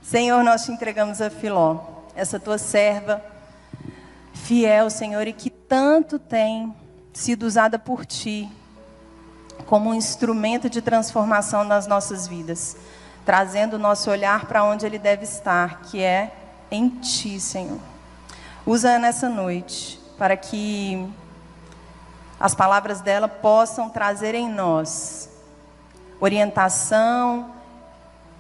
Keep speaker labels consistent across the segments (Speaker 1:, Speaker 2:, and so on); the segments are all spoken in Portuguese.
Speaker 1: Senhor, nós te entregamos a Filó, essa tua serva fiel, Senhor, e que tanto tem sido usada por ti como um instrumento de transformação nas nossas vidas, trazendo o nosso olhar para onde ele deve estar, que é em ti, Senhor. Usa nessa noite para que as palavras dela possam trazer em nós orientação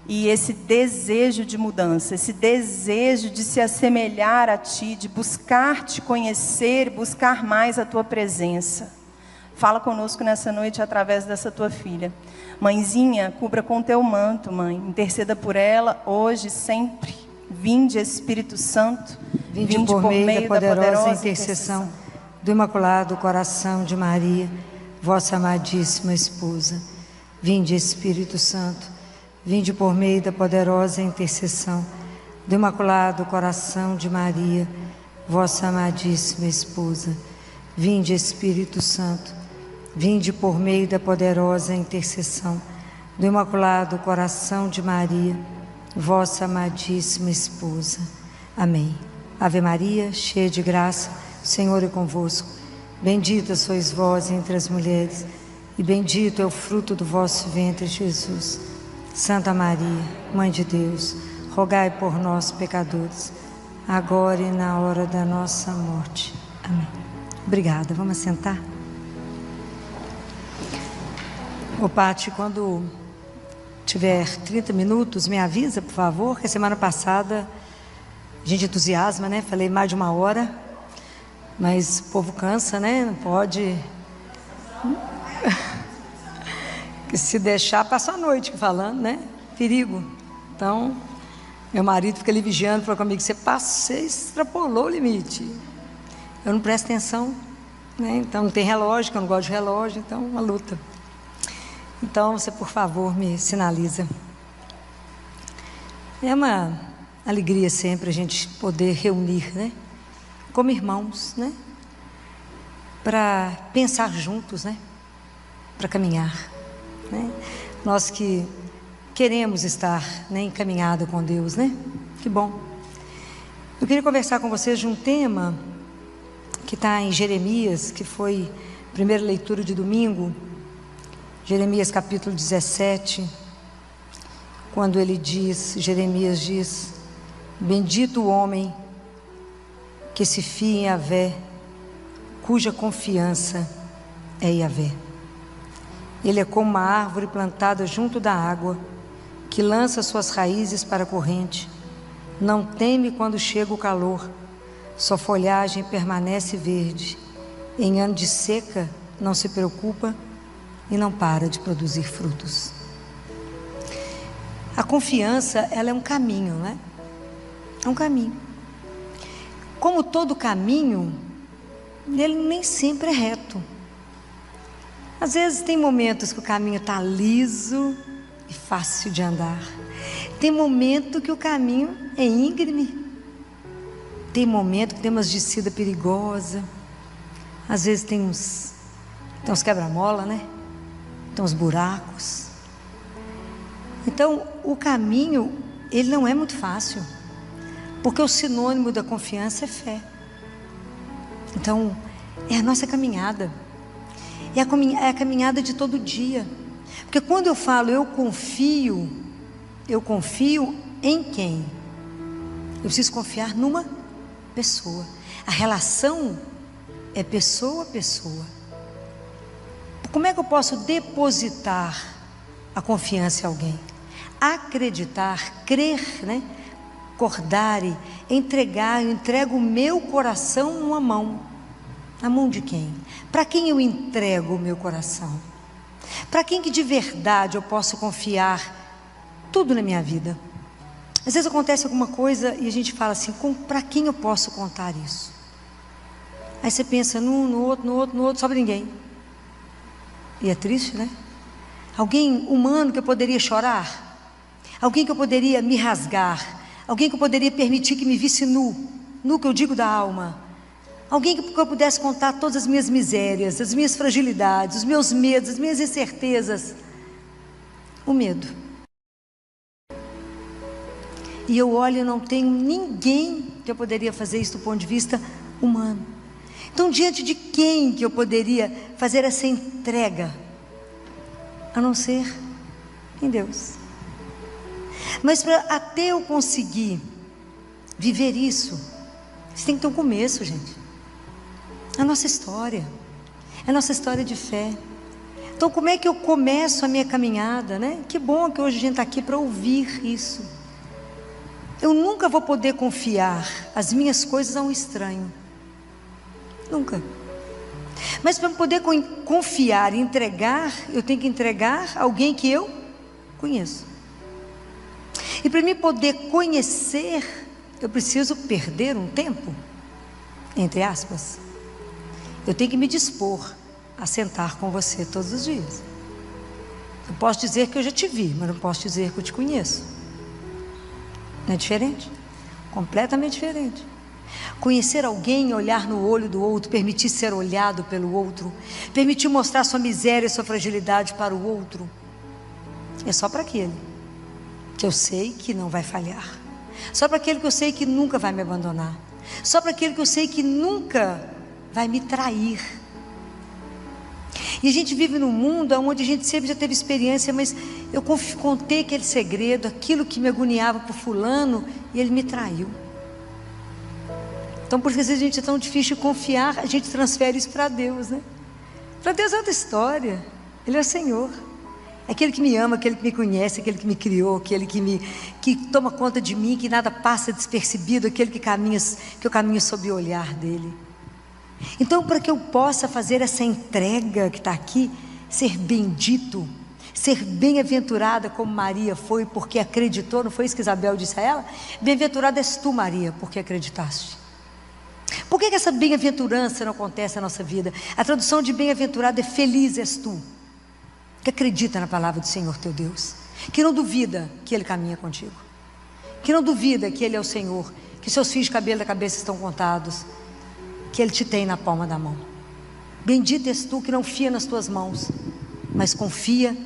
Speaker 1: e esse desejo de mudança, esse desejo de se assemelhar a ti, de buscar te conhecer, buscar mais a tua presença. Fala conosco nessa noite através dessa tua filha. Mãezinha, cubra com teu manto, mãe. Interceda por ela hoje, sempre. Vinde, Espírito Santo.
Speaker 2: Vinde por meio da poderosa intercessão do Imaculado Coração de Maria, vossa amadíssima esposa. Vinde, Espírito Santo. Vinde por meio da poderosa intercessão do Imaculado Coração de Maria, vossa amadíssima esposa. Vinde, Espírito Santo. Vinde por meio da poderosa intercessão do Imaculado Coração de Maria, vossa amadíssima esposa. Amém. Ave Maria, cheia de graça, o Senhor é convosco. Bendita sois vós entre as mulheres, e bendito é o fruto do vosso ventre, Jesus. Santa Maria, Mãe de Deus, rogai por nós, pecadores, agora e na hora da nossa morte. Amém. Obrigada. Vamos sentar? Ô Pati, quando tiver 30 minutos, me avisa, por favor, que a semana passada a gente entusiasma, né? Falei mais de 1 hora, mas o povo cansa, né? Não pode... que se deixar, passa a noite falando, né? Perigo. Então, meu marido fica ali vigiando, falou comigo, você extrapolou o limite. Eu não presto atenção, né? Então não tem relógio, que eu não gosto de relógio, então uma luta. Então você, por favor, me sinaliza. É uma alegria sempre a gente poder reunir, né? Como irmãos, né? Para pensar juntos, né? Para caminhar, né? Nós que queremos estar, né, encaminhado com Deus, né? Que bom. Eu queria conversar com vocês de um tema que está em Jeremias, que foi a primeira leitura de domingo, Jeremias capítulo 17, quando ele diz, Jeremias diz, bendito o homem que se fia em Yahvé, cuja confiança é Yahvé. Ele é como uma árvore plantada junto da água, que lança suas raízes para a corrente, não teme quando chega o calor, sua folhagem permanece verde, em ano de seca não se preocupa e não para de produzir frutos. A confiança, ela é um caminho, né? É um caminho. Como todo caminho, ele nem sempre é reto. Às vezes tem momentos que o caminho está liso e fácil de andar. Tem momento que o caminho é íngreme. Tem momento que tem umas descidas perigosas. Às vezes tem uns quebra-mola, né? Tem uns buracos. Então, o caminho, ele não é muito fácil. Porque o sinônimo da confiança é fé. Então, é a nossa caminhada. É a caminhada de todo dia. Porque quando eu falo eu confio em quem? Eu preciso confiar numa pessoa. A relação é pessoa a pessoa. Como é que eu posso depositar a confiança em alguém? Acreditar, crer, né? Acordare, entregar, eu entrego o meu coração numa mão. Na mão de quem? Para quem eu entrego o meu coração? Para quem que de verdade eu posso confiar tudo na minha vida? Às vezes acontece alguma coisa e a gente fala assim, para quem eu posso contar isso? Aí você pensa no outro, sobra ninguém. E é triste, né? Alguém humano que eu poderia chorar? Alguém que eu poderia me rasgar? Alguém que eu poderia permitir que me visse nu que eu digo da alma? Alguém que eu pudesse contar todas as minhas misérias, as minhas fragilidades, os meus medos, as minhas incertezas. O medo. E eu olho e não tenho ninguém que eu poderia fazer isso do ponto de vista humano. Então, diante de quem que eu poderia fazer essa entrega? A não ser em Deus. Mas até eu conseguir viver isso tem que ter um começo, gente. É a nossa história. É a nossa história de fé. Então, como é que eu começo a minha caminhada, né? Que bom que hoje a gente está aqui para ouvir isso. Eu nunca vou poder confiar as minhas coisas a um estranho. Nunca. Mas para poder confiar e entregar, eu tenho que entregar a alguém que eu conheço. E para mim poder conhecer, eu preciso perder um tempo, entre aspas. Eu tenho que me dispor a sentar com você todos os dias. Eu posso dizer que eu já te vi, mas não posso dizer que eu te conheço. Não é diferente? Completamente diferente. Conhecer alguém, olhar no olho do outro, permitir ser olhado pelo outro, permitir mostrar sua miséria e sua fragilidade para o outro, é só para aquele que eu sei que não vai falhar, só para aquele que eu sei que nunca vai me abandonar, só para aquele que eu sei que nunca vai me trair. E a gente vive num mundo onde a gente sempre já teve experiência, mas eu contei aquele segredo, aquilo que me agoniava por fulano, e ele me traiu. Então, porque às vezes a gente é tão difícil de confiar, a gente transfere isso para Deus, né? Para Deus é outra história. Ele é o Senhor. É aquele que me ama, aquele que me conhece, aquele que me criou, aquele que toma conta de mim, que nada passa despercebido, aquele que eu caminho sob o olhar dele. Então, para que eu possa fazer essa entrega que está aqui, ser bendito, ser bem-aventurada como Maria foi, porque acreditou, não foi isso que Isabel disse a ela? Bem-aventurada és tu, Maria, porque acreditaste. Por que essa bem-aventurança não acontece na nossa vida? A tradução de bem-aventurado é feliz és tu, que acredita na palavra do Senhor teu Deus, que não duvida que Ele caminha contigo, que não duvida que Ele é o Senhor, que seus fios de cabelo da cabeça estão contados, que Ele te tem na palma da mão. Bendito és tu que não fia nas tuas mãos, mas confia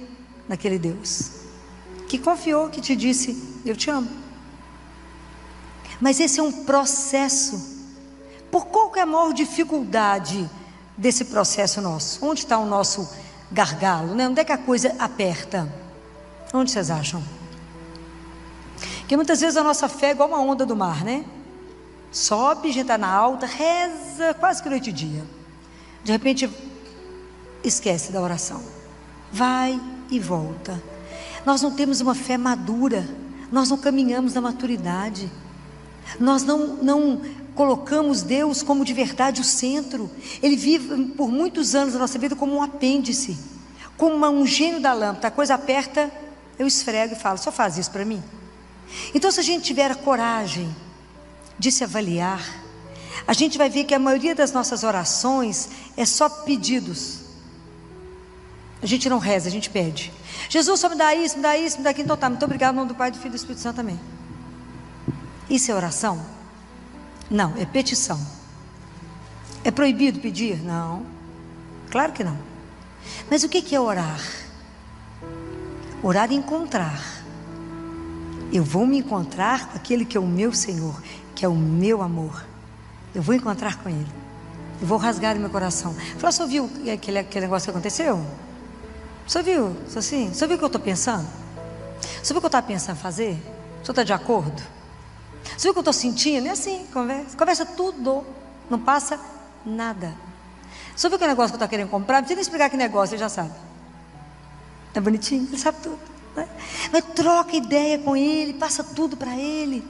Speaker 2: naquele Deus que confiou, que te disse, eu te amo. Mas esse é um processo. Por qual que é a maior dificuldade desse processo nosso? Onde está o nosso gargalo, né? Onde é que a coisa aperta? Onde vocês acham? Porque muitas vezes a nossa fé é igual uma onda do mar, né? Sobe, a gente está na alta, reza quase que noite e dia. De repente, esquece da oração. Vai e volta. Nós não temos uma fé madura. Nós não caminhamos na maturidade. Nós não colocamos Deus como de verdade o centro. Ele vive por muitos anos da nossa vida como um apêndice, como um gênio da lâmpada. A coisa aperta, eu esfrego e falo, só faz isso para mim. Então, se a gente tiver a coragem de se avaliar, a gente vai ver que a maioria das nossas orações é só pedidos. A gente não reza, a gente pede. Jesus, só me dá isso, me dá isso, me dá aquilo. Então tá, muito obrigado, em nome do Pai, do Filho e do Espírito Santo, amém. Isso é oração? Não, é petição. É proibido pedir? Não, claro que não. Mas o que é orar? Orar é encontrar. Eu vou me encontrar com aquele que é o meu Senhor, que é o meu amor. Eu vou encontrar com Ele. Eu vou rasgar o meu coração. Falou, você ouviu aquele negócio que aconteceu? Você ouviu? Assim? Você ouviu o que eu estou pensando? Você ouviu o que eu estava pensando em fazer? O senhor está de acordo? Você viu o que eu estou sentindo? É assim, conversa tudo, não passa nada. Você viu que negócio que eu estou querendo comprar? Não precisa nem explicar que negócio, ele já sabe. É bonitinho, ele sabe tudo, né? Mas troca ideia com ele, passa tudo para ele.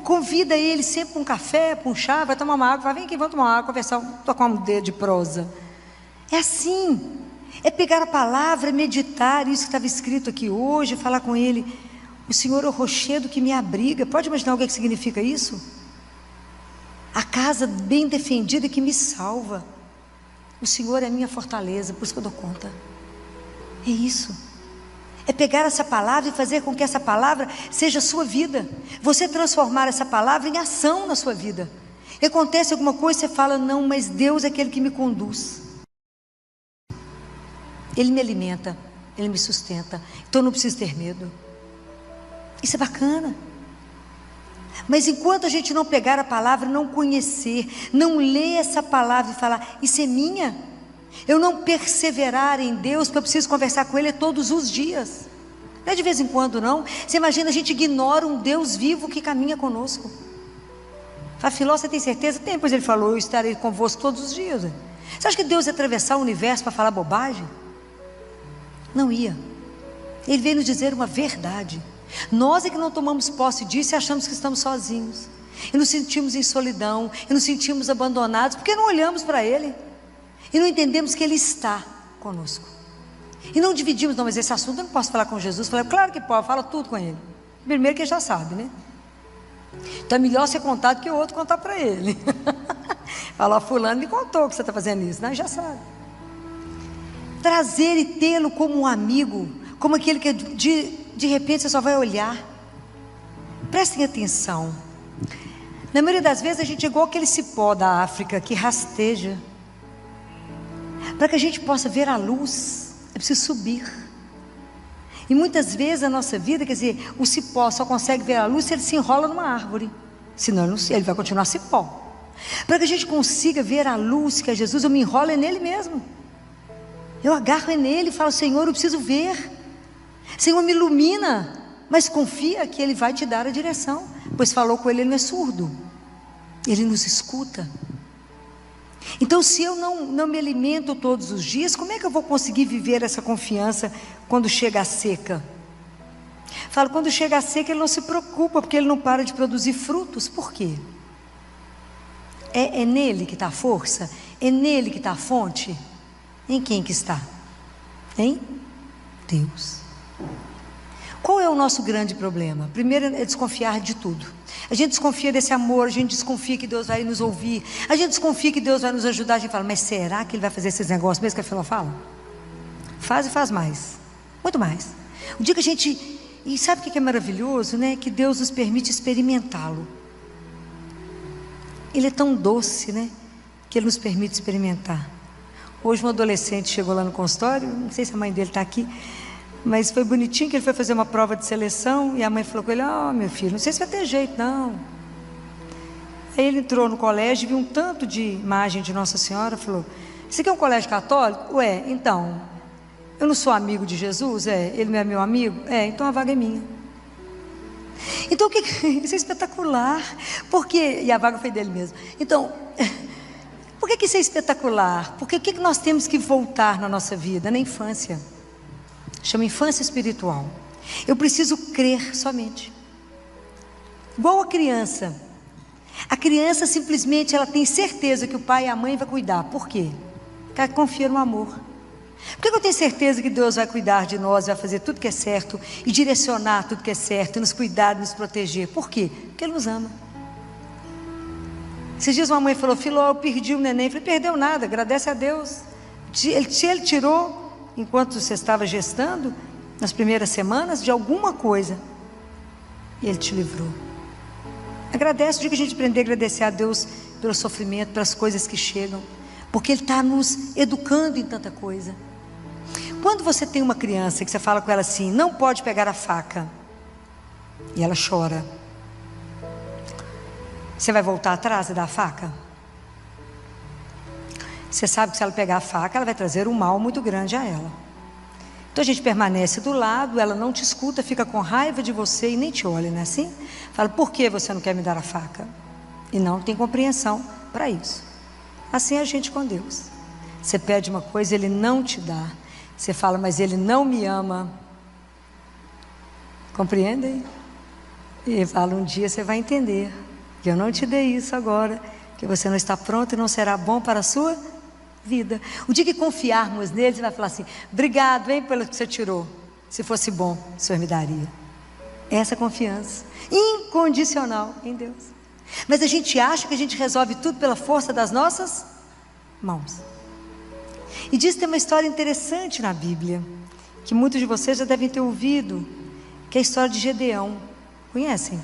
Speaker 2: Convida ele sempre para um café, para um chá, vai tomar uma água, vai, vem aqui, vamos tomar uma água, conversar, tocar um dedo de prosa. É assim, é pegar a palavra, meditar, isso que estava escrito aqui hoje, falar com ele. O Senhor é o rochedo que me abriga. Pode imaginar o que significa isso? A casa bem defendida que me salva. O Senhor é a minha fortaleza, por isso que eu dou conta. É isso. É pegar essa palavra e fazer com que essa palavra seja a sua vida. Você transformar essa palavra em ação na sua vida. E acontece alguma coisa, você fala, não, mas Deus é aquele que me conduz. Ele me alimenta, Ele me sustenta. Então eu não preciso ter medo. Isso é bacana. Mas enquanto a gente não pegar a palavra, não conhecer, não ler essa palavra e falar, isso é minha, eu não perseverar em Deus, porque eu preciso conversar com Ele todos os dias, não é de vez em quando não. Você imagina, a gente ignora um Deus vivo que caminha conosco. Fala, Filó, você tem certeza? Tem, pois Ele falou, eu estarei convosco todos os dias. Você acha que Deus ia atravessar o universo para falar bobagem? Não ia. Ele veio nos dizer uma verdade. Nós é que não tomamos posse disso e achamos que estamos sozinhos, e nos sentimos em solidão, e nos sentimos abandonados, porque não olhamos para Ele, e não entendemos que Ele está conosco, e não dividimos. Não, mas esse assunto eu não posso falar com Jesus. Falei, claro que pode, fala tudo com Ele. Primeiro que Ele já sabe, né? Então é melhor ser contado que o outro contar para Ele. Fala, fulano me contou que você está fazendo isso, não, já sabe. Trazer e tê-lo como um amigo, como aquele que de repente você só vai olhar. Prestem atenção. Na maioria das vezes a gente é igual aquele cipó da África que rasteja. Para que a gente possa ver a luz, é preciso subir. E muitas vezes a nossa vida, quer dizer, o cipó só consegue ver a luz se ele se enrola numa árvore, senão ele vai continuar cipó. Para que a gente consiga ver a luz que é Jesus, eu me enrolo nele mesmo. Eu agarro nele e falo, Senhor, eu preciso ver. Senhor, me ilumina. Mas confia que Ele vai te dar a direção, pois falou com Ele, Ele não é surdo, Ele nos escuta. Então, se eu não me alimento todos os dias, como é que eu vou conseguir viver essa confiança quando chega a seca? Falo, quando chega a seca, Ele não se preocupa, porque Ele não para de produzir frutos. Por quê? É nele que está a força? É nele que está a fonte? Em quem que está? Em Deus. Qual é o nosso grande problema? Primeiro é desconfiar de tudo. A gente desconfia desse amor, a gente desconfia que Deus vai nos ouvir, a gente desconfia que Deus vai nos ajudar. A gente fala, mas será que Ele vai fazer esses negócios mesmo que a Filó fala? Faz e faz mais, muito mais. O dia que a gente... E sabe o que é maravilhoso, né? Que Deus nos permite experimentá-lo. Ele é tão doce, né? Que Ele nos permite experimentar. Hoje um adolescente chegou lá no consultório, não sei se a mãe dele está aqui, mas foi bonitinho que ele foi fazer uma prova de seleção, e a mãe falou com ele, meu filho, não sei se vai ter jeito não. Aí ele entrou no colégio, viu um tanto de imagem de Nossa Senhora, falou, isso aqui é um colégio católico? Ué, então, eu não sou amigo de Jesus? Ele não é meu amigo? Então a vaga é minha. Então isso é espetacular, porque, e a vaga foi dele mesmo. Então, por que isso é espetacular? Porque o que nós temos que voltar na nossa vida? Na infância. Chama infância espiritual. Eu preciso crer somente. Igual a criança. A criança simplesmente ela tem certeza que o pai e a mãe vão cuidar. Por quê? Porque ela confia no amor. Por que eu tenho certeza que Deus vai cuidar de nós, vai fazer tudo que é certo e direcionar tudo que é certo, e nos cuidar, nos proteger? Por quê? Porque Ele nos ama. Esses dias uma mãe falou, Filó, eu perdi o neném. Eu falei, perdeu nada, agradece a Deus. Se Ele tirou, enquanto você estava gestando, nas primeiras semanas, de alguma coisa, e Ele te livrou. Agradece. O dia que a gente aprender a agradecer a Deus pelo sofrimento, pelas coisas que chegam, porque Ele está nos educando em tanta coisa. Quando você tem uma criança que você fala com ela assim, não pode pegar a faca, e ela chora, você vai voltar atrás e dar a faca? Você sabe que se ela pegar a faca, ela vai trazer um mal muito grande a ela. Então a gente permanece do lado, ela não te escuta, fica com raiva de você e nem te olha, não é assim? Fala, por que você não quer me dar a faca? E não tem compreensão para isso. Assim é a gente com Deus. Você pede uma coisa, Ele não te dá. Você fala, mas Ele não me ama. Compreendem? E Ele fala, um dia você vai entender que eu não te dei isso agora, que você não está pronto e não será bom para a sua vida. O dia que confiarmos nele, você vai falar assim, obrigado, hein, pelo que você tirou. Se fosse bom, o Senhor me daria. Essa confiança incondicional em Deus. Mas a gente acha que a gente resolve tudo pela força das nossas mãos. E diz que tem uma história interessante na Bíblia, que muitos de vocês já devem ter ouvido, que é a história de Gedeão. Conhecem?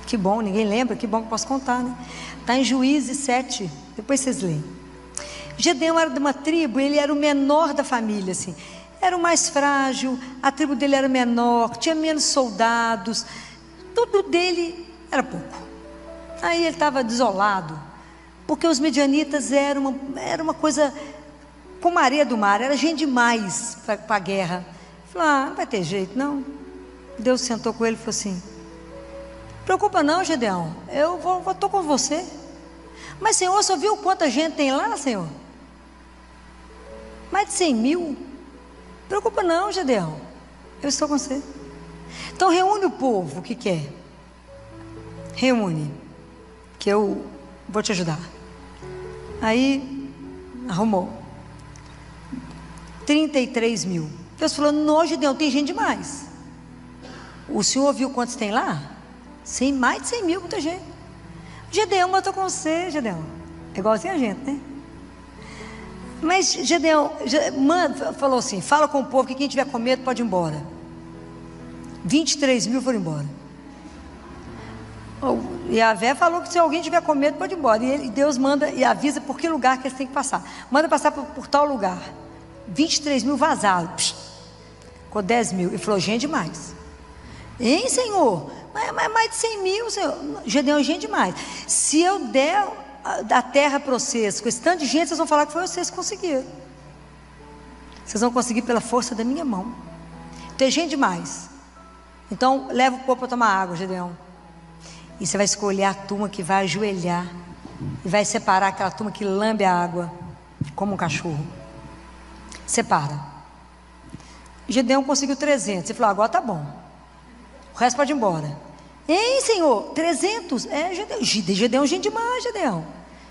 Speaker 2: Que bom, ninguém lembra, que bom que eu posso contar, né? Está em Juízes 7, depois vocês leem. Gedeão era de uma tribo, ele era o menor da família, assim. era o mais frágil, a tribo dele era menor, tinha menos soldados, tudo dele era pouco. Aí ele estava desolado, porque os midianitas era uma coisa como a areia do mar, era gente demais para a guerra. Falou, não vai ter jeito não. Deus sentou com ele e falou assim: preocupa não, Gedeão, eu estou com você. Mas Senhor, você viu quanta gente tem lá, Senhor? Mais de 100 mil. Preocupa não, Gedeão, eu estou com você. Então reúne o povo que quer. Reúne, que eu vou te ajudar. Aí arrumou 33 mil. Deus falou: não, Gedeão, tem gente demais. O senhor viu quantos tem lá? Mais de 100 mil, muita gente. Gedeão, eu estou com você, Gedeão. É igualzinho a gente, né? Mas Gedeão falou assim: fala com o povo que quem tiver com medo pode ir embora. 23 mil foram embora. E a Vé falou que se alguém tiver com medo pode ir embora. E Deus manda e avisa por que lugar que eles têm que passar. Manda passar por tal lugar. 23 mil vazaram. Ficou 10 mil. E falou: gente demais. Hein, Senhor? Mas mais de 100 mil, Senhor. Gedeão, gente demais. Se eu der a terra para vocês, com esse tanto de gente, vocês vão falar que foi vocês que conseguiram. Vocês vão conseguir pela força da minha mão. Tem gente demais. Então leva o povo para tomar água, Gedeão. E você vai escolher a turma que vai ajoelhar e vai separar aquela turma que lambe a água como um cachorro. Separa. Gedeão conseguiu 300. Você falou: agora tá bom, o resto pode ir embora. Hein, Senhor? 300? Gedeão, gente demais, Gedeão.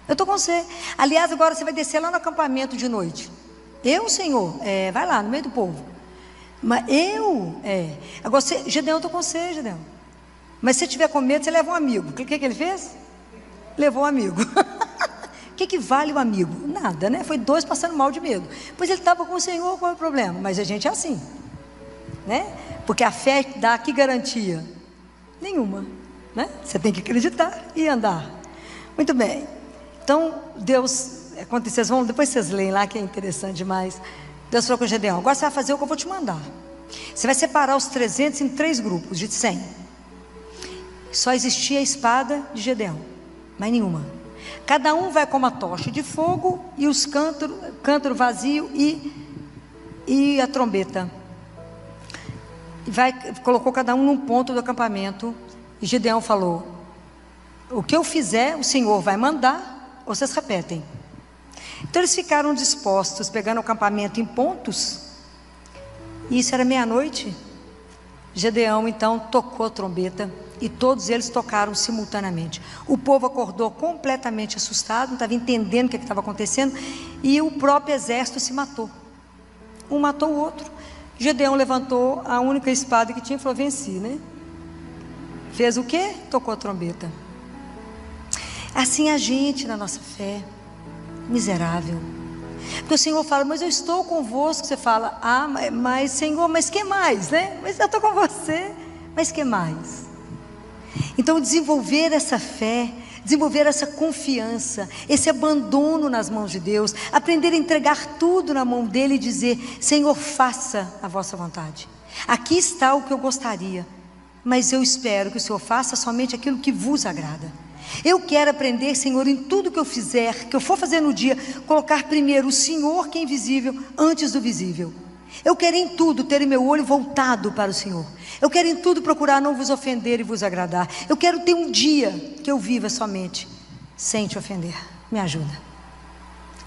Speaker 2: Eu estou com você. Aliás, agora você vai descer lá no acampamento de noite. Eu, Senhor? Vai lá, no meio do povo. Mas agora Gedeão, eu estou com você, Gedeão. Mas se tiver com medo, você leva um amigo. O que ele fez? Levou um amigo. O que vale o amigo? Nada, né? Foi 2 passando mal de medo. Pois ele estava com o Senhor, qual é o problema? Mas a gente é assim, né? Porque a fé dá que garantia? Nenhuma, né? Você tem que acreditar e andar. Muito bem. Então Deus, quando vocês vão, depois vocês leem lá, que é interessante demais. Deus falou com Gedeão: agora você vai fazer o que eu vou te mandar. Você vai separar os 300 em 3 grupos de 100. Só existia a espada de Gedeão, mais nenhuma. Cada um vai com uma tocha de fogo e os cântaro vazio e a trombeta. Colocou cada um num ponto do acampamento. E Gedeão falou: o que eu fizer, o Senhor vai mandar, ou vocês repetem. Então eles ficaram dispostos, pegando o acampamento em pontos. E isso era meia-noite. Gedeão então tocou a trombeta e todos eles tocaram simultaneamente. O povo acordou completamente assustado, não estava entendendo o que estava acontecendo, e o próprio exército se matou. Um matou o outro. Gedeão levantou a única espada que tinha e falou: venci, né? Fez o quê? Tocou a trombeta. Assim a gente, na nossa fé, miserável. Porque o Senhor fala: mas eu estou convosco. Você fala: mas Senhor, mas que mais, né? Mas eu estou com você, mas que mais? Então desenvolver essa fé, desenvolver essa confiança, esse abandono nas mãos de Deus, aprender a entregar tudo na mão dele e dizer: Senhor, faça a vossa vontade. Aqui está o que eu gostaria, mas eu espero que o Senhor faça somente aquilo que vos agrada. Eu quero aprender, Senhor, em tudo que eu fizer, que eu for fazer no dia, colocar primeiro o Senhor, que é invisível, antes do visível. Eu quero em tudo ter meu olho voltado para o Senhor. Eu quero em tudo procurar não vos ofender e vos agradar. Eu quero ter um dia que eu viva somente sem te ofender. Me ajuda.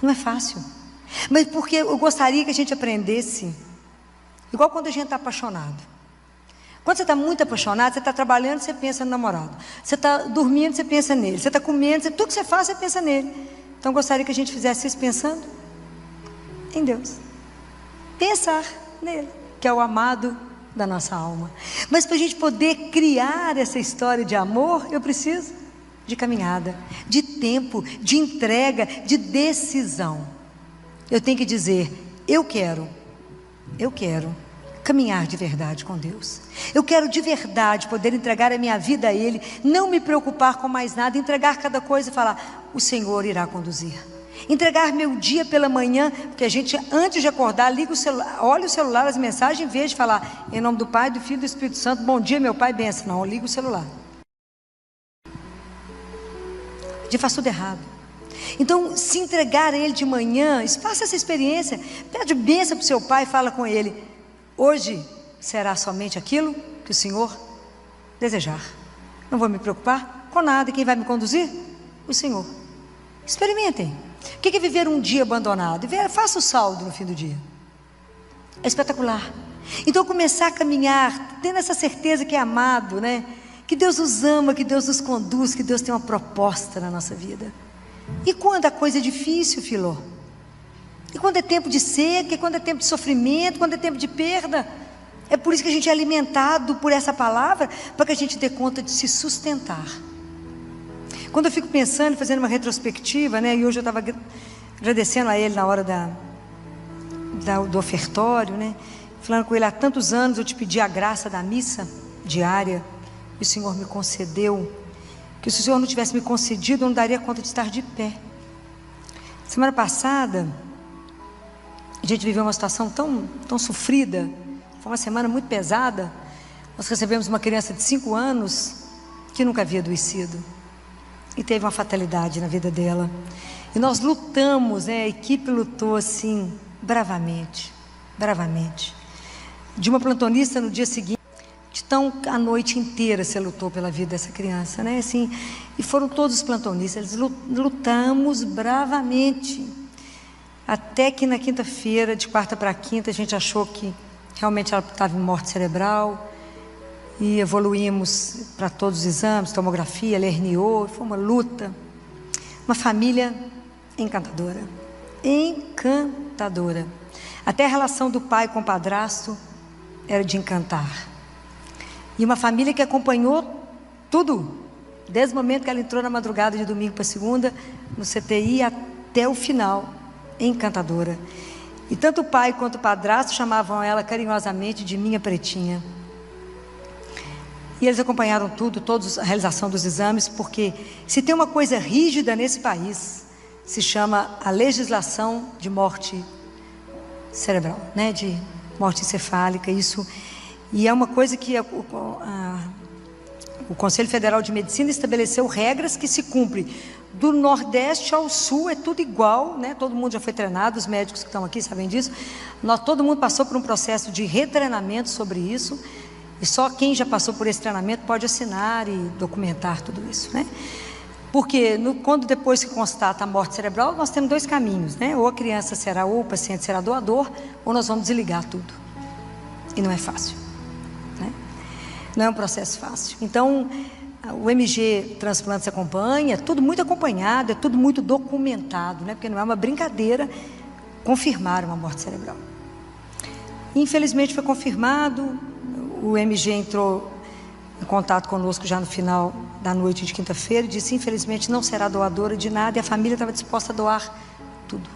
Speaker 2: Não é fácil, mas porque eu gostaria que a gente aprendesse, igual quando a gente está apaixonado. Quando você está muito apaixonado, você está trabalhando, você pensa no namorado. Você está dormindo, você pensa nele. Você está comendo, tudo que você faz, você pensa nele. Então eu gostaria que a gente fizesse isso pensando em Deus. Pensar nele, que é o amado da nossa alma. Mas para a gente poder criar essa história de amor, eu preciso de caminhada, de tempo, de entrega, de decisão. Eu tenho que dizer: eu quero caminhar de verdade com Deus. Eu quero de verdade poder entregar a minha vida a Ele, não me preocupar com mais nada, entregar cada coisa e falar: o Senhor irá conduzir. Entregar meu dia pela manhã, porque a gente, antes de acordar, liga o celular, olha o celular, as mensagens, em vez de falar, em nome do Pai, do Filho e do Espírito Santo, bom dia, meu Pai, benção. Não, liga o celular. A gente faz tudo errado. Então, se entregar a Ele de manhã, faça essa experiência, pede bênção para o seu pai, fala com ele, hoje será somente aquilo que o Senhor desejar. Não vou me preocupar com nada, quem vai me conduzir? O Senhor. Experimentem. O que é viver um dia abandonado? Faça o saldo no fim do dia. É espetacular. Então começar a caminhar, tendo essa certeza que é amado, né? Que Deus nos ama, que Deus nos conduz, que Deus tem uma proposta na nossa vida. E quando a coisa é difícil, Filó? E quando é tempo de seca, e quando é tempo de sofrimento, quando é tempo de perda? É por isso que a gente é alimentado por essa palavra, para que a gente dê conta de se sustentar. Quando eu fico pensando, fazendo uma retrospectiva, né? E hoje eu estava agradecendo a ele na hora do ofertório, né? Falando com ele, há tantos anos eu te pedi a graça da missa diária, e o Senhor me concedeu, que se o Senhor não tivesse me concedido, eu não daria conta de estar de pé. Semana passada, a gente viveu uma situação tão sofrida, foi uma semana muito pesada. Nós recebemos uma criança de 5 anos, que nunca havia adoecido, e teve uma fatalidade na vida dela, e nós lutamos, né? A equipe lutou assim, bravamente, de uma plantonista no dia seguinte, então a noite inteira você lutou pela vida dessa criança, né? Assim, e foram todos os plantonistas, eles lutamos bravamente, até que na quinta-feira, de quarta para quinta, a gente achou que realmente ela estava em morte cerebral, e evoluímos para todos os exames, tomografia, ela herniou, foi uma luta. Uma família encantadora, até a relação do pai com o padrasto era de encantar. E uma família que acompanhou tudo, desde o momento que ela entrou na madrugada de domingo para segunda, no CTI, até o final, encantadora. E tanto o pai quanto o padrasto chamavam ela carinhosamente de minha pretinha. E eles acompanharam tudo, toda a realização dos exames, porque se tem uma coisa rígida nesse país, se chama a legislação de morte cerebral, né? De morte encefálica, isso. E é uma coisa que o Conselho Federal de Medicina estabeleceu regras que se cumprem. Do Nordeste ao Sul é tudo igual, né? Todo mundo já foi treinado, os médicos que estão aqui sabem disso. Todo mundo passou por um processo de retreinamento sobre isso. E só quem já passou por esse treinamento pode assinar e documentar tudo isso, né? Porque quando depois que constata a morte cerebral, nós temos 2 caminhos, né? Ou a criança será, ou o paciente será doador, ou nós vamos desligar tudo. E não é fácil, né? Não é um processo fácil. Então, o MG Transplantes acompanha, é tudo muito acompanhado, é tudo muito documentado, né? Porque não é uma brincadeira confirmar uma morte cerebral. Infelizmente foi confirmado. O MG entrou em contato conosco já no final da noite de quinta-feira e disse, infelizmente não será doadora de nada, e a família estava disposta a doar tudo.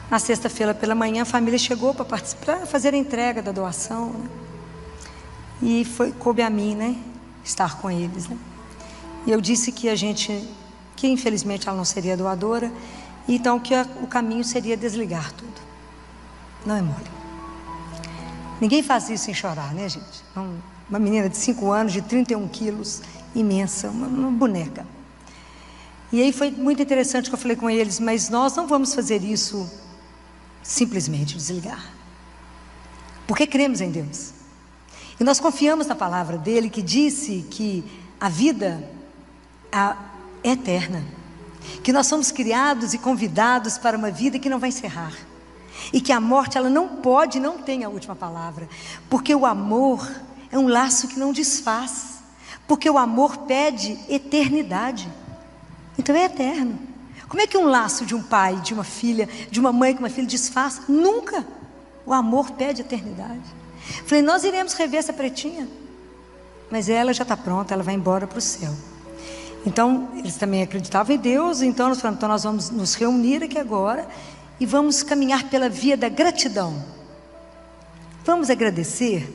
Speaker 2: Na sexta-feira pela manhã a família chegou para participar, fazer a entrega da doação, né? E coube a mim, né, estar com eles, né? E eu disse que infelizmente ela não seria doadora, então que o caminho seria desligar tudo. Não é mole. Ninguém faz isso sem chorar, né, gente? Uma menina de 5 anos, de 31 quilos, imensa, uma boneca. E aí foi muito interessante que eu falei com eles, mas nós não vamos fazer isso simplesmente, desligar. Porque cremos em Deus. E nós confiamos na palavra dele, que disse que a vida é eterna. Que nós somos criados e convidados para uma vida que não vai encerrar. E que a morte, ela não pode, não tem a última palavra, porque o amor é um laço que não desfaz, porque o amor pede eternidade, então é eterno. Como é que um laço de um pai, de uma filha, de uma mãe com uma filha desfaz? Nunca. O amor pede eternidade. Falei, nós iremos rever essa pretinha, mas ela já está pronta, ela vai embora para o céu. Então eles também acreditavam em Deus, então nós falamos, então nós vamos nos reunir aqui agora e vamos caminhar pela via da gratidão. Vamos agradecer,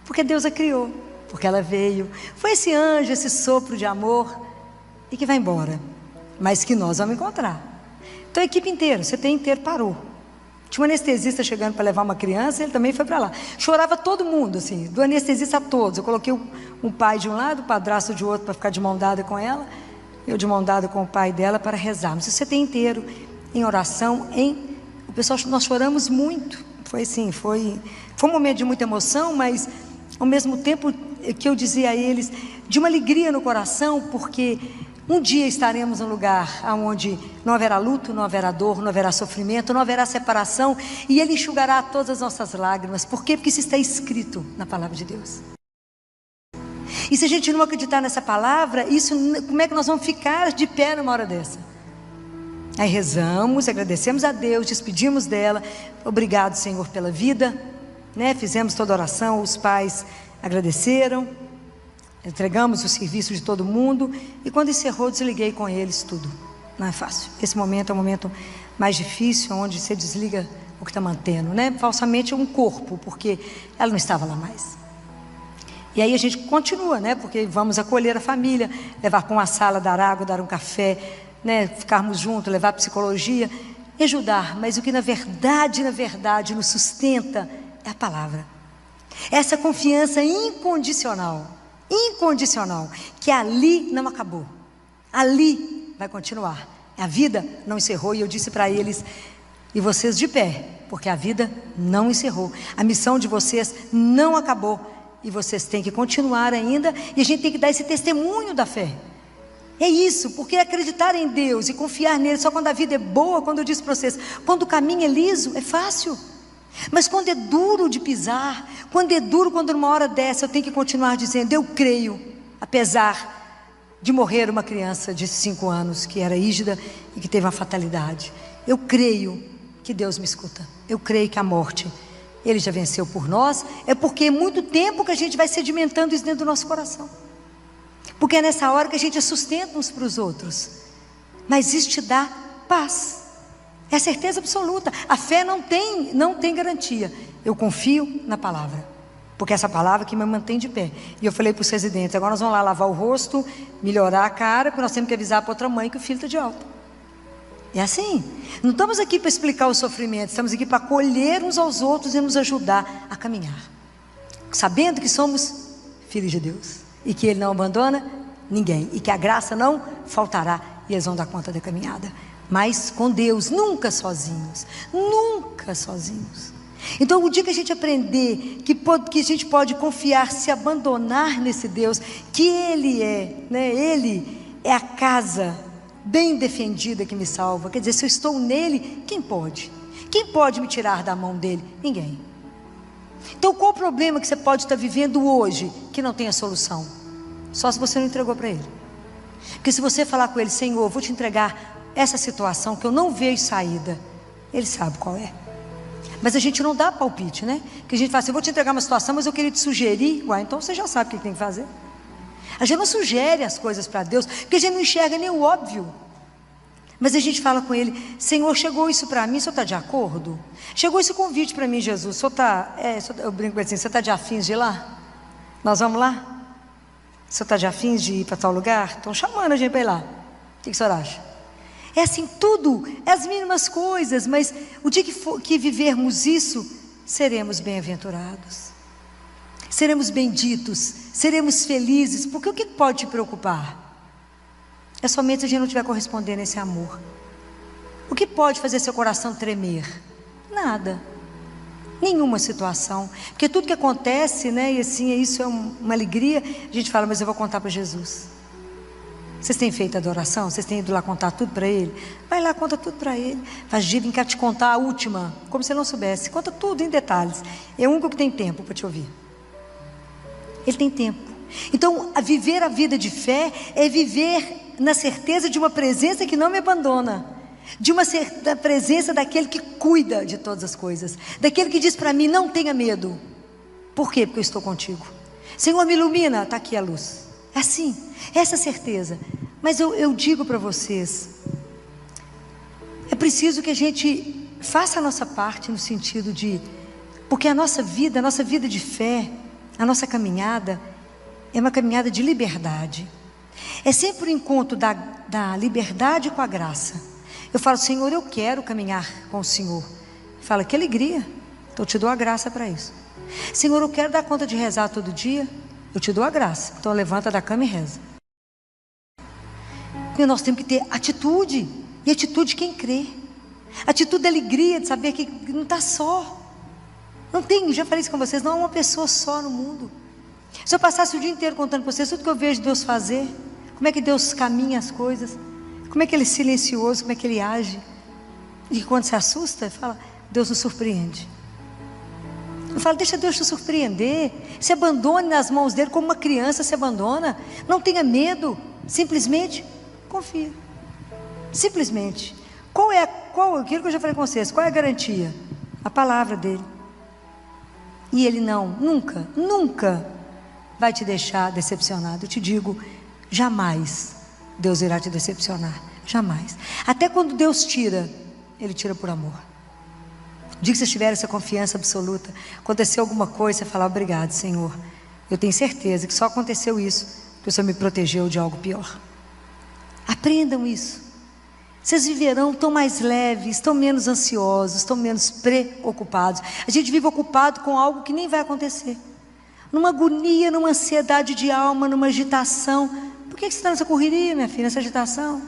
Speaker 2: porque Deus a criou, porque ela veio. Foi esse anjo, esse sopro de amor, e que vai embora, mas que nós vamos encontrar. Então a equipe inteira, o CTI inteiro parou. Tinha um anestesista chegando para levar uma criança, ele também foi para lá. Chorava todo mundo, assim, do anestesista a todos. Eu coloquei um pai de um lado, o padrasto de outro para ficar de mão dada com ela, eu de mão dada com o pai dela para rezarmos. O CTI inteiro em oração, o pessoal, nós choramos muito. Foi assim, foi um momento de muita emoção, mas ao mesmo tempo que eu dizia a eles, de uma alegria no coração, porque um dia estaremos num lugar onde não haverá luto, não haverá dor, não haverá sofrimento, não haverá separação, e Ele enxugará todas as nossas lágrimas. Por quê? Porque isso está escrito na palavra de Deus. E se a gente não acreditar nessa palavra, como é que nós vamos ficar de pé numa hora dessa? Aí rezamos, agradecemos a Deus, despedimos dela. Obrigado, Senhor, pela vida, né? Fizemos toda a oração, os pais agradeceram, entregamos o serviço de todo mundo, e quando encerrou, desliguei com eles tudo. Não é fácil. Esse momento é o momento mais difícil, onde você desliga o que está mantendo, né? Falsamente um corpo, porque ela não estava lá mais. E aí a gente continua, né? Porque vamos acolher a família, levar para uma sala, dar água, dar um café, né? Ficarmos juntos, levar psicologia e ajudar. Mas o que na verdade nos sustenta é a palavra. Essa confiança incondicional, que ali não acabou, ali vai continuar. A vida não encerrou, e eu disse para eles, e vocês de pé, porque a vida não encerrou, a missão de vocês não acabou, e vocês têm que continuar ainda, e a gente tem que dar esse testemunho da fé. É isso, porque acreditar em Deus e confiar nele só quando a vida é boa. Quando eu disse para vocês, quando o caminho é liso, é fácil. Mas quando é duro de pisar, quando numa hora dessa eu tenho que continuar dizendo, eu creio, apesar de morrer uma criança de 5 anos, que era rígida e que teve uma fatalidade, eu creio que Deus me escuta, eu creio que a morte, Ele já venceu por nós. É porque é muito tempo que a gente vai sedimentando isso dentro do nosso coração, porque é nessa hora que a gente sustenta uns para os outros, mas isso te dá paz. É a certeza absoluta. A fé não tem garantia. Eu confio na palavra, porque essa palavra que me mantém de pé. E eu falei para os residentes, agora nós vamos lá lavar o rosto, melhorar a cara, porque nós temos que avisar para outra mãe que o filho está de alta. É assim. Não estamos aqui para explicar o sofrimento, estamos aqui para acolher uns aos outros e nos ajudar a caminhar, sabendo que somos filhos de Deus, e que Ele não abandona ninguém, e que a graça não faltará, e eles vão dar conta da caminhada. Mas com Deus, nunca sozinhos, nunca sozinhos. Então o dia que a gente aprender que a gente pode confiar, se abandonar nesse Deus, que Ele é, né? Ele é a casa bem defendida que me salva. Quer dizer, se eu estou nele, quem pode? Quem pode me tirar da mão dele? Ninguém. Então qual o problema que você pode estar vivendo hoje, que não tenha solução? Só se você não entregou para Ele. Porque se você falar com Ele, Senhor, eu vou te entregar essa situação que eu não vejo saída, Ele sabe qual é. Mas a gente não dá palpite, né? Que a gente fala assim, eu vou te entregar uma situação, mas eu queria te sugerir. Uai, então você já sabe o que tem que fazer. A gente não sugere as coisas para Deus, porque a gente não enxerga nem o óbvio. Mas a gente fala com Ele, Senhor, chegou isso para mim, o Senhor está de acordo? Chegou esse convite para mim, Jesus, o Senhor está, eu brinco assim, você está de afins de ir lá? Nós vamos lá? O Senhor está de afins de ir para tal lugar? Estão chamando a gente para ir lá. O que o Senhor acha? É assim, tudo, é as mínimas coisas, mas o dia que vivermos isso, seremos bem-aventurados, seremos benditos, seremos felizes, porque o que pode te preocupar? É somente se a gente não estiver correspondendo a esse amor. O que pode fazer seu coração tremer? Nada, nenhuma situação, porque tudo que acontece, né, e assim, isso é uma alegria, a gente fala, mas eu vou contar para Jesus. Vocês têm feito adoração? Vocês têm ido lá contar tudo para Ele? Vai lá, conta tudo para Ele. Faz dia, vem cá te contar a última, como se não soubesse. Conta tudo em detalhes. É o único que tem tempo para te ouvir. Ele tem tempo. Então, viver a vida de fé é viver na certeza de uma presença que não me abandona, da presença daquele que cuida de todas as coisas, daquele que diz para mim, não tenha medo. Por quê? Porque eu estou contigo. Senhor, me ilumina, está aqui a luz. É assim, essa certeza. Mas eu digo para vocês, é preciso que a gente faça a nossa parte no sentido de, porque a nossa vida de fé, a nossa caminhada é uma caminhada de liberdade. É sempre o encontro da liberdade com a graça. Eu falo: Senhor, eu quero caminhar com o Senhor. Fala: que alegria, então eu te dou a graça para isso. Senhor, eu quero dar conta de rezar todo dia. Eu te dou a graça, então levanta da cama e reza. Porque nós temos que ter atitude, e atitude quem crê. Atitude da alegria, de saber que não está só. Não tem, já falei isso com vocês, não há uma pessoa só no mundo. Se eu passasse o dia inteiro contando para vocês tudo que eu vejo Deus fazer, como é que Deus caminha as coisas, como é que Ele é silencioso, como é que Ele age, e quando se assusta, fala: Deus nos surpreende. Eu falo: deixa Deus te surpreender, se abandone nas mãos dEle como uma criança se abandona. Não tenha medo, simplesmente confia. Simplesmente. Aquilo que eu já falei com vocês, qual é a garantia? A palavra dEle. E Ele nunca vai te deixar decepcionado. Eu te digo, jamais Deus irá te decepcionar, jamais. Até quando Deus tira, Ele tira por amor. O dia que vocês tiverem essa confiança absoluta, aconteceu alguma coisa, você fala: obrigado, Senhor, eu tenho certeza que só aconteceu isso porque o Senhor me protegeu de algo pior. Aprendam isso. Vocês viverão tão mais leves, tão menos ansiosos, tão menos preocupados. A gente vive ocupado com algo que nem vai acontecer, numa agonia, numa ansiedade de alma, numa agitação. Por que você está nessa correria, minha filha, nessa agitação?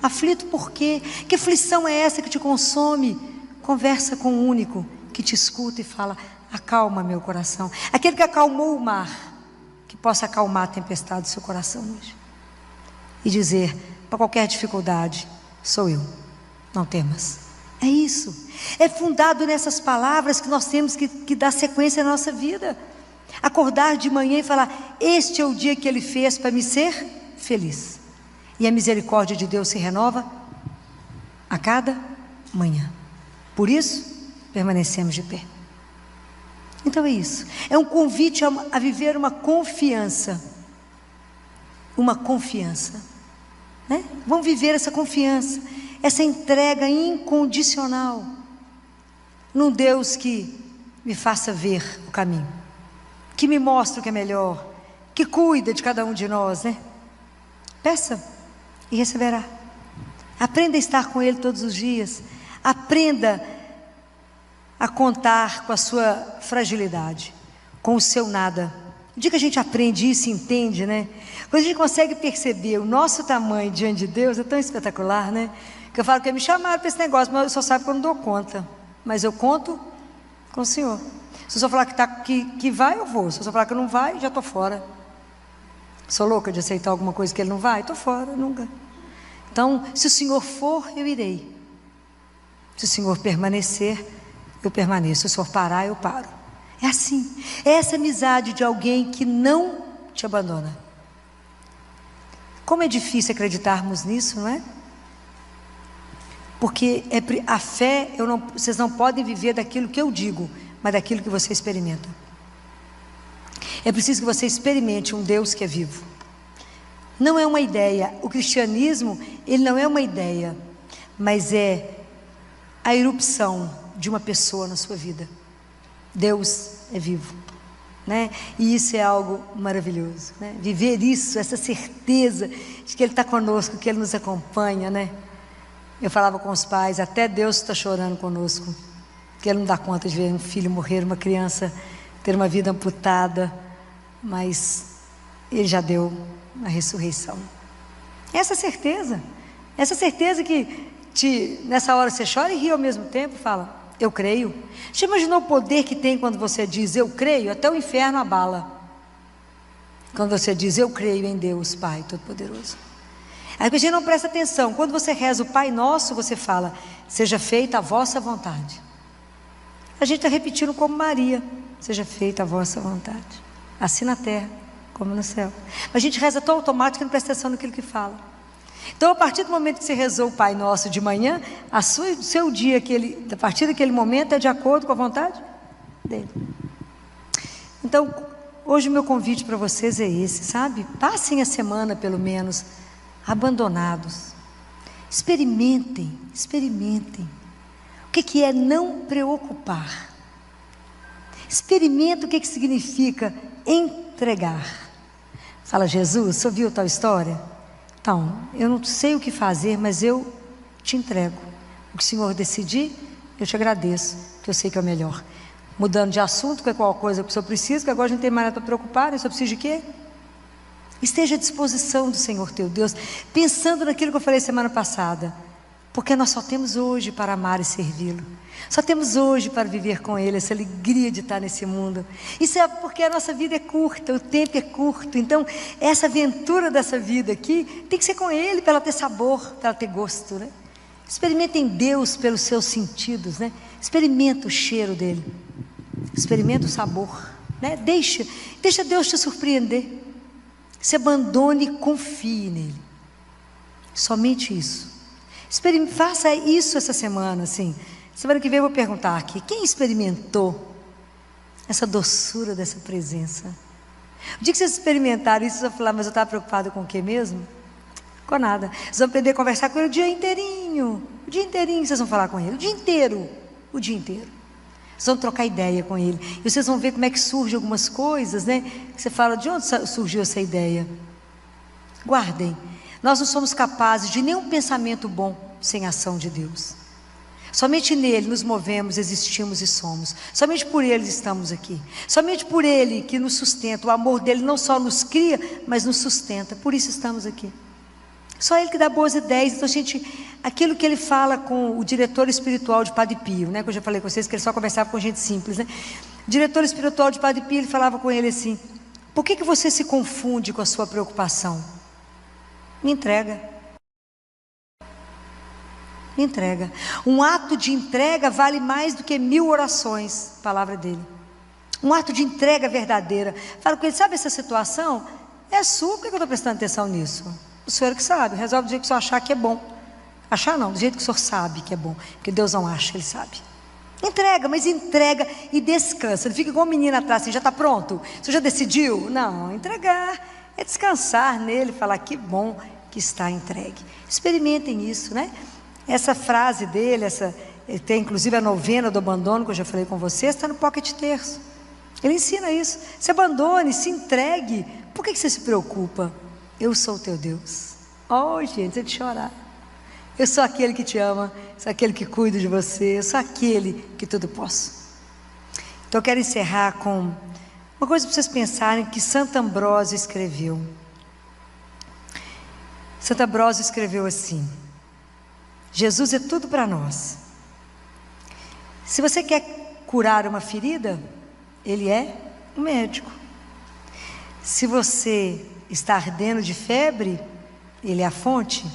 Speaker 2: Aflito por quê? Que aflição é essa que te consome? Conversa com o único que te escuta e fala: acalma meu coração. Aquele que acalmou o mar, que possa acalmar a tempestade do seu coração hoje. E dizer para qualquer dificuldade: sou eu, não temas. É isso, é fundado nessas palavras que nós temos que dar sequência à nossa vida. Acordar de manhã e falar: este é o dia que Ele fez para me ser feliz. E a misericórdia de Deus se renova a cada manhã. Por isso, permanecemos de pé. Então é isso, é um convite a viver uma confiança. Uma confiança, né? Vamos viver essa confiança, essa entrega incondicional num Deus que me faça ver o caminho, que me mostre o que é melhor, que cuida de cada um de nós, né? Peça e receberá. Aprenda a estar com Ele todos os dias. Aprenda a contar com a sua fragilidade, com o seu nada. O dia que a gente aprende isso e entende, né? Quando a gente consegue perceber o nosso tamanho diante de Deus, é tão espetacular, né? Que eu falo que me chamaram para esse negócio, mas eu só sabe que eu não dou conta. Mas eu conto com o Senhor. Se o Senhor falar que vai, eu vou. Se o Senhor falar que não vai, já estou fora. Sou louca de aceitar alguma coisa que Ele não vai? Estou fora, nunca. Então, se o Senhor for, eu irei. Se o Senhor permanecer, eu permaneço. Se o Senhor parar, eu paro. É assim. É essa amizade de alguém que não te abandona. Como é difícil acreditarmos nisso, não é? Porque a fé, vocês não podem viver daquilo que eu digo, mas daquilo que você experimenta. É preciso que você experimente um Deus que é vivo. Não é uma ideia. O cristianismo, ele não é uma ideia, mas é a erupção de uma pessoa na sua vida. Deus é vivo, né? E isso é algo maravilhoso, né? Viver isso, essa certeza de que Ele está conosco, que Ele nos acompanha, né? Eu falava com os pais: até Deus está chorando conosco, que Ele não dá conta de ver um filho morrer, uma criança ter uma vida amputada, mas Ele já deu a ressurreição. Essa certeza que nessa hora você chora e ri ao mesmo tempo, fala: eu creio. Você imaginou o poder que tem quando você diz eu creio? Até o inferno abala quando você diz eu creio em Deus Pai Todo-Poderoso. Aí a gente não presta atenção. Quando você reza o Pai Nosso, você fala: seja feita a vossa vontade. A gente está repetindo como Maria: seja feita a vossa vontade, assim na terra como no céu. Mas a gente reza tão automático que não presta atenção naquilo que fala. Então, a partir do momento que você rezou o Pai Nosso de manhã, seu dia, a partir daquele momento, é de acordo com a vontade dele. Então, hoje o meu convite para vocês é esse, sabe? Passem a semana, pelo menos, abandonados. Experimentem. O que é não preocupar. Experimenta o que significa entregar. Fala: Jesus, você ouviu tal história? Então, eu não sei o que fazer, mas eu te entrego. O que o Senhor decidir, eu te agradeço, que eu sei que é o melhor. Mudando de assunto, que é qual coisa que o Senhor precisa, que agora não tem mais nada para preocupar, o Senhor precisa de quê? Esteja à disposição do Senhor teu Deus, pensando naquilo que eu falei semana passada, porque nós só temos hoje para amar e servi-lo, só temos hoje para viver com Ele, essa alegria de estar nesse mundo. Isso é porque a nossa vida é curta, o tempo é curto, então essa aventura dessa vida aqui tem que ser com Ele, para ela ter sabor, para ela ter gosto, né? Experimentem Deus pelos seus sentidos, né? Experimenta o cheiro dele, experimenta o sabor, né? Deixa Deus te surpreender. Se abandone e confie nele. Somente isso. Faça isso essa semana, assim. Semana que vem eu vou perguntar aqui: quem experimentou essa doçura dessa presença? O dia que vocês experimentaram isso, vocês vão falar: mas eu estava preocupado com o que mesmo? Com nada. Vocês vão aprender a conversar com ele o dia inteirinho. O dia inteirinho vocês vão falar com ele. O dia inteiro. O dia inteiro. Vocês vão trocar ideia com ele. E vocês vão ver como é que surgem algumas coisas, né? Que você fala: de onde surgiu essa ideia? Guardem. Nós não somos capazes de nenhum pensamento bom sem a ação de Deus. Somente nele nos movemos, existimos e somos. Somente por ele estamos aqui. Somente por ele que nos sustenta. O amor dele não só nos cria, mas nos sustenta. Por isso estamos aqui. Só ele que dá boas ideias. Então, gente, aquilo que ele fala com o diretor espiritual de Padre Pio, né? Que eu já falei com vocês que ele só conversava com gente simples, né? O diretor espiritual de Padre Pio, ele falava com ele assim: por que você se confunde com a sua preocupação? Me entrega. Me entrega. Um ato de entrega vale mais do que 1000 orações. Palavra dele. Um ato de entrega verdadeira. Fala com ele: sabe essa situação? É sua, por que eu estou prestando atenção nisso? O Senhor que sabe, resolve do jeito que o Senhor achar que é bom. Achar não, do jeito que o Senhor sabe que é bom. Porque Deus não acha, Ele sabe. Entrega, mas entrega e descansa. Não fica igual um menino atrás assim: já está pronto? Você já decidiu? Não, entregar é descansar nele, falar: que bom que está entregue. Experimentem isso, né? Essa frase dele, tem inclusive a novena do abandono, que eu já falei com vocês, está no Pocket Terço. Ele ensina isso. Se abandone, se entregue. Por que você se preocupa? Eu sou o teu Deus. Oh, gente, você de chorar. Eu sou aquele que te ama, sou aquele que cuida de você, eu sou aquele que tudo posso. Então eu quero encerrar com uma coisa para vocês pensarem que Santo Ambrósio escreveu. Santo Ambrósio escreveu assim: Jesus é tudo para nós. Se você quer curar uma ferida, Ele é um médico. Se você está ardendo de febre, Ele é a fonte.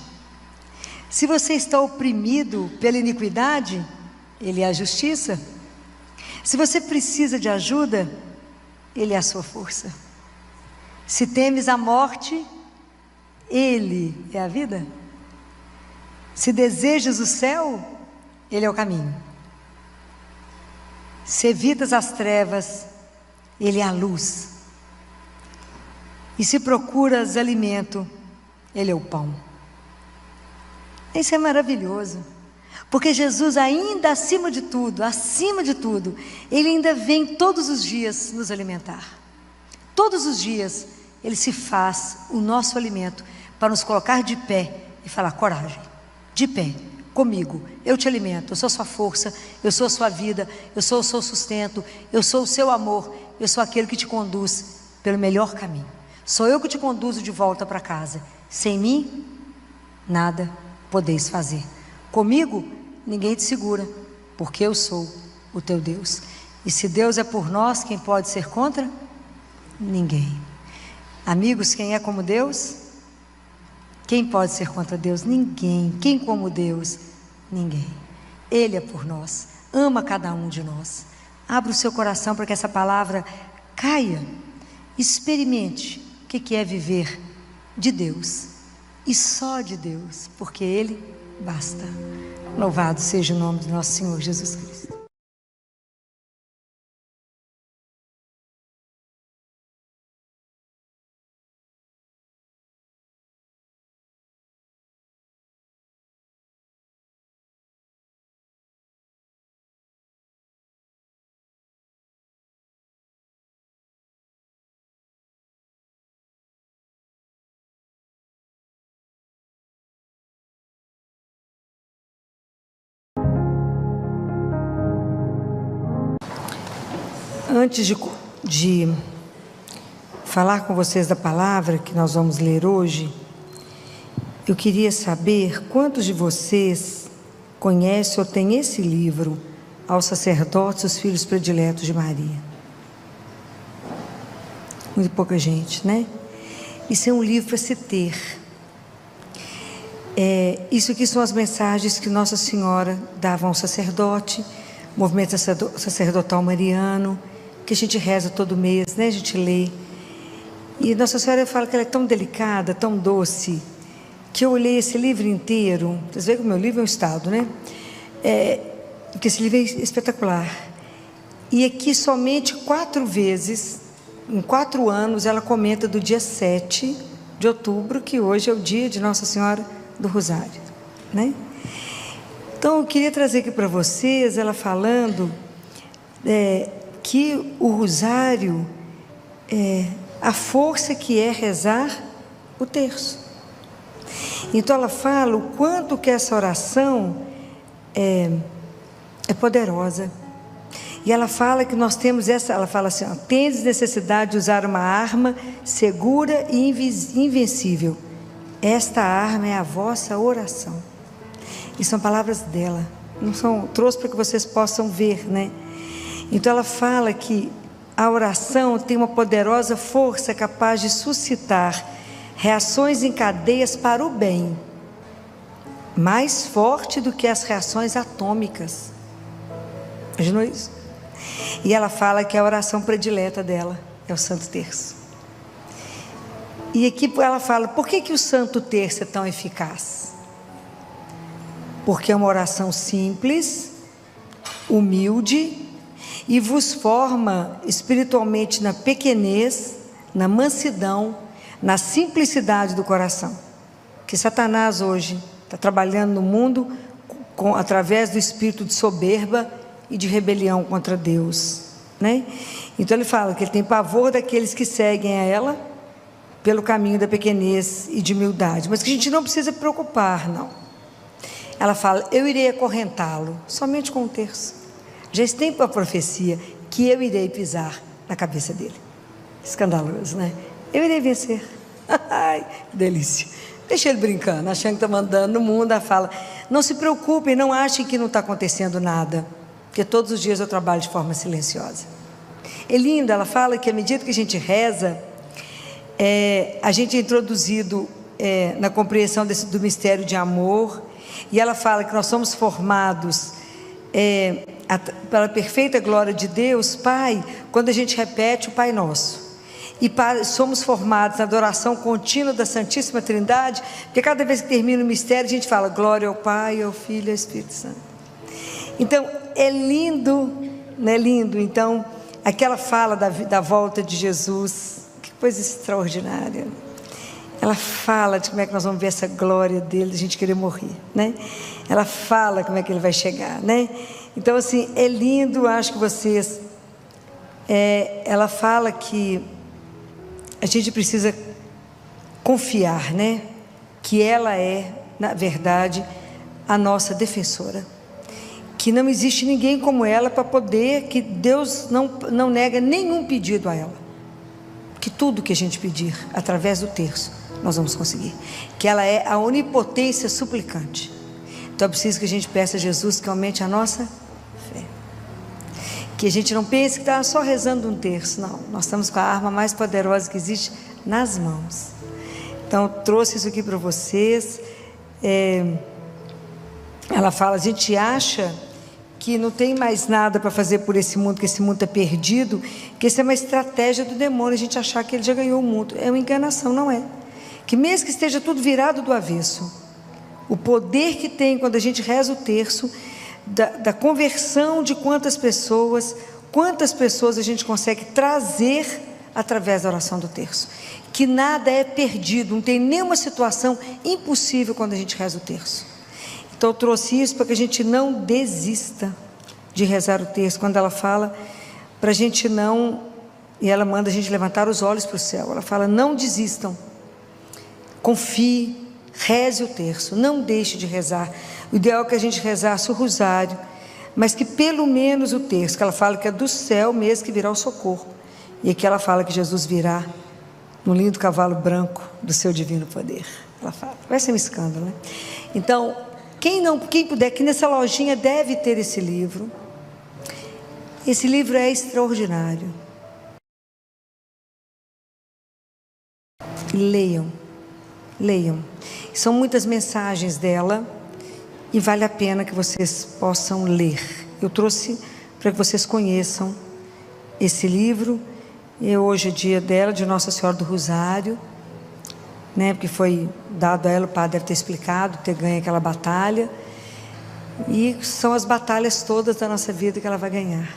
Speaker 2: Se você está oprimido pela iniquidade, Ele é a justiça. Se você precisa de ajuda, Ele é a sua força. Se temes a morte, Ele é a vida. Se desejas o céu, Ele é o caminho. Se evitas as trevas, Ele é a luz. E se procuras alimento, Ele é o pão. Isso é maravilhoso, porque Jesus ainda acima de tudo, Ele ainda vem todos os dias nos alimentar. Todos os dias Ele se faz o nosso alimento, para nos colocar de pé e falar: coragem, de pé, comigo, eu te alimento, eu sou a sua força, eu sou a sua vida, eu sou o seu sustento, eu sou o seu amor, eu sou aquele que te conduz pelo melhor caminho. Sou eu que te conduzo de volta para casa. Sem mim, nada podeis fazer. Comigo, ninguém te segura, porque eu sou o teu Deus. E se Deus é por nós, quem pode ser contra? Ninguém. Amigos, quem é como Deus? Quem pode ser contra Deus? Ninguém. Quem como Deus? Ninguém. Ele é por nós, ama cada um de nós. Abra o seu coração para que essa palavra caia. Experimente o que é viver de Deus e só de Deus, porque Ele basta. Louvado seja o nome do nosso Senhor Jesus Cristo. Antes de falar com vocês da palavra que nós vamos ler hoje, eu queria saber quantos de vocês conhecem ou têm esse livro, Aos Sacerdotes, os Filhos Prediletos de Maria. Muito pouca gente, né? Isso é um livro para se ter. Isso aqui são as mensagens que Nossa Senhora dava ao sacerdote, movimento sacerdotal mariano, que a gente reza todo mês, né? A gente lê. E Nossa Senhora fala que ela é tão delicada, tão doce, que eu olhei esse livro inteiro. Vocês veem que o meu livro é um estado, né? Porque esse livro é espetacular. E aqui somente 4 vezes, em 4 anos, ela comenta do dia 7 de outubro, que hoje é o dia de Nossa Senhora do Rosário, né? Então eu queria trazer aqui para vocês, ela falando que o rosário, a força que é rezar o terço. Então ela fala o quanto que essa oração é poderosa. E ela fala que nós temos ela fala assim, tendes necessidade de usar uma arma segura e invencível. Esta arma é a vossa oração. E são palavras dela. Não são, trouxe para que vocês possam ver, né? Então ela fala que a oração tem uma poderosa força capaz de suscitar reações em cadeias para o bem, mais forte do que as reações atômicas. Imaginou isso? E ela fala que a oração predileta dela é o Santo Terço. E aqui ela fala, por que o Santo Terço é tão eficaz? Porque é uma oração simples, humilde, e vos forma espiritualmente na pequenez, na mansidão, na simplicidade do coração. Que Satanás hoje está trabalhando no mundo através do espírito de soberba e de rebelião contra Deus, né? Então ele fala que ele tem pavor daqueles que seguem a ela pelo caminho da pequenez e de humildade, mas que a gente não precisa preocupar, não. Ela fala, eu irei acorrentá-lo somente com um terço. Já tem a profecia que eu irei pisar na cabeça dele. Escandaloso, né? Eu irei vencer. Ai, que delícia. Deixa ele brincando, achando que está mandando no mundo. Ela fala, não se preocupem, não achem que não está acontecendo nada, porque todos os dias eu trabalho de forma silenciosa. É lindo, ela fala que à medida que a gente reza, a gente é introduzido na compreensão do mistério de amor, e ela fala que nós somos formados pela perfeita glória de Deus, Pai, quando a gente repete o Pai Nosso. E somos formados na adoração contínua da Santíssima Trindade, porque cada vez que termina o mistério, a gente fala glória ao Pai, ao Filho e ao Espírito Santo. Então, é lindo, não é lindo? Então, aquela fala da volta de Jesus, que coisa extraordinária. Ela fala de como é que nós vamos ver essa glória dele, de a gente querer morrer, né? Ela fala como é que ele vai chegar, né? Então, assim, é lindo, acho que vocês... ela fala que a gente precisa confiar, né? Que ela é, na verdade, a nossa defensora. Que não existe ninguém como ela para poder, que Deus não nega nenhum pedido a ela. Que tudo que a gente pedir, através do terço, nós vamos conseguir. Que ela é a onipotência suplicante. Então é preciso que a gente peça a Jesus que aumente a nossa fé. Que a gente não pense que está só rezando um terço. Não, nós estamos com a arma mais poderosa que existe nas mãos. Então eu trouxe isso aqui para vocês. Ela fala, a gente acha que não tem mais nada para fazer por esse mundo, que esse mundo está perdido, que isso é uma estratégia do demônio, a gente achar que ele já ganhou o mundo. É uma enganação, não é? Que mesmo que esteja tudo virado do avesso, o poder que tem quando a gente reza o terço, da conversão de quantas pessoas a gente consegue trazer através da oração do terço. Que nada é perdido, não tem nenhuma situação impossível quando a gente reza o terço. Então eu trouxe isso para que a gente não desista de rezar o terço. Quando ela fala para a gente não, e ela manda a gente levantar os olhos para o céu, ela fala, não desistam, confie, reze o terço, não deixe de rezar. O ideal é que a gente rezasse o rosário mas que pelo menos o terço, que ela fala que é do céu mesmo que virá o socorro. E aqui ela fala que Jesus virá no lindo cavalo branco do seu divino poder. Ela fala, vai ser um escândalo, né? Então, quem puder, que nessa lojinha deve ter esse livro. Esse livro é extraordinário. Leiam, leiam. São muitas mensagens dela e vale a pena que vocês possam ler. Eu trouxe para que vocês conheçam esse livro. E hoje é dia dela, de Nossa Senhora do Rosário, né? Porque foi dado a ela, o padre deve ter explicado, ter ganho aquela batalha. E são as batalhas todas da nossa vida que ela vai ganhar.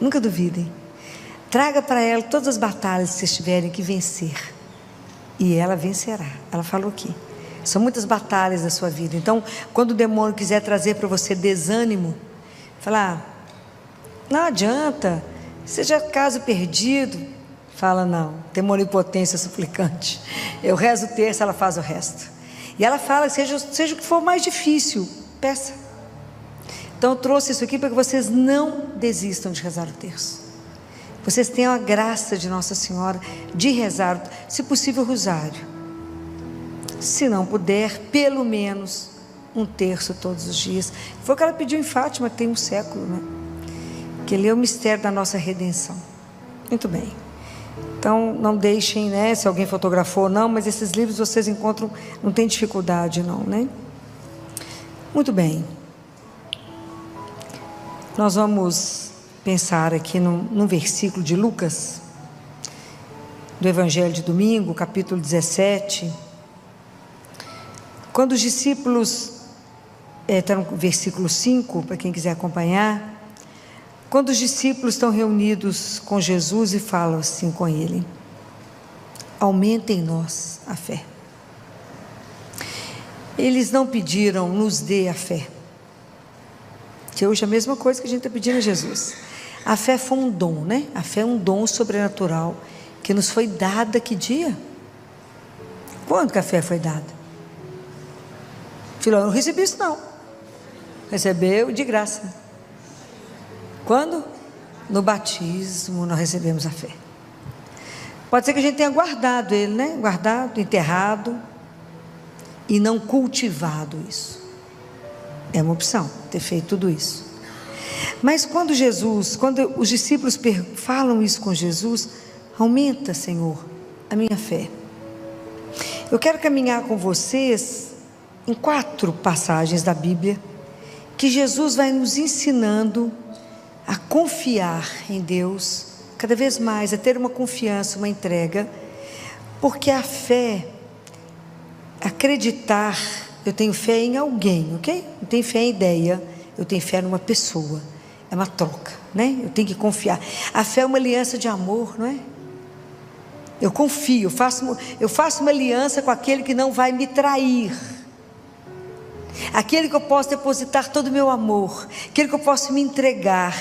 Speaker 2: Nunca duvidem. Traga para ela todas as batalhas que vocês tiverem que vencer. E ela vencerá. Ela falou aqui. São muitas batalhas da sua vida. Então, quando o demônio quiser trazer para você desânimo, falar, não adianta, seja caso perdido. Fala, não, demônio potência suplicante. Eu rezo o terço, ela faz o resto. E ela fala, seja o que for mais difícil, peça. Então, eu trouxe isso aqui para que vocês não desistam de rezar o terço. Vocês tenham a graça de Nossa Senhora de rezar, se possível, o rosário. Se não puder, pelo menos um terço todos os dias. Foi o que ela pediu em Fátima, que tem um século, né? Que lê o mistério da nossa redenção. Muito bem. Então, não deixem, né, se alguém fotografou ou não, mas esses livros vocês encontram, não tem dificuldade não, né? Muito bem. Nós vamos pensar aqui num versículo de Lucas, do Evangelho de domingo, capítulo 17. Quando os discípulos, está no versículo 5, para quem quiser acompanhar. Quando os discípulos estão reunidos com Jesus e falam assim com ele: aumenta em nós a fé. Eles não pediram, nos dê a fé, que hoje é a mesma coisa que a gente está pedindo a Jesus. A fé foi um dom, né? A fé é um dom sobrenatural que nos foi dada. Que dia? Quando que a fé foi dada? Filho, eu não recebi isso não. Recebeu de graça. Quando? No batismo nós recebemos a fé. Pode ser que a gente tenha guardado ele, né? Guardado, enterrado e não cultivado isso. É uma opção ter feito tudo isso. Mas quando os discípulos falam isso com Jesus, aumenta, Senhor, a minha fé. Eu quero caminhar com vocês em 4 passagens da Bíblia que Jesus vai nos ensinando a confiar em Deus, cada vez mais, a ter uma confiança, uma entrega, porque a fé, acreditar, eu tenho fé em alguém, ok? Eu tenho fé em ideia, eu tenho fé numa pessoa, é uma troca, né? Eu tenho que confiar. A fé é uma aliança de amor, não é? Eu confio, eu faço uma aliança com aquele que não vai me trair, aquele que eu posso depositar todo o meu amor, aquele que eu posso me entregar,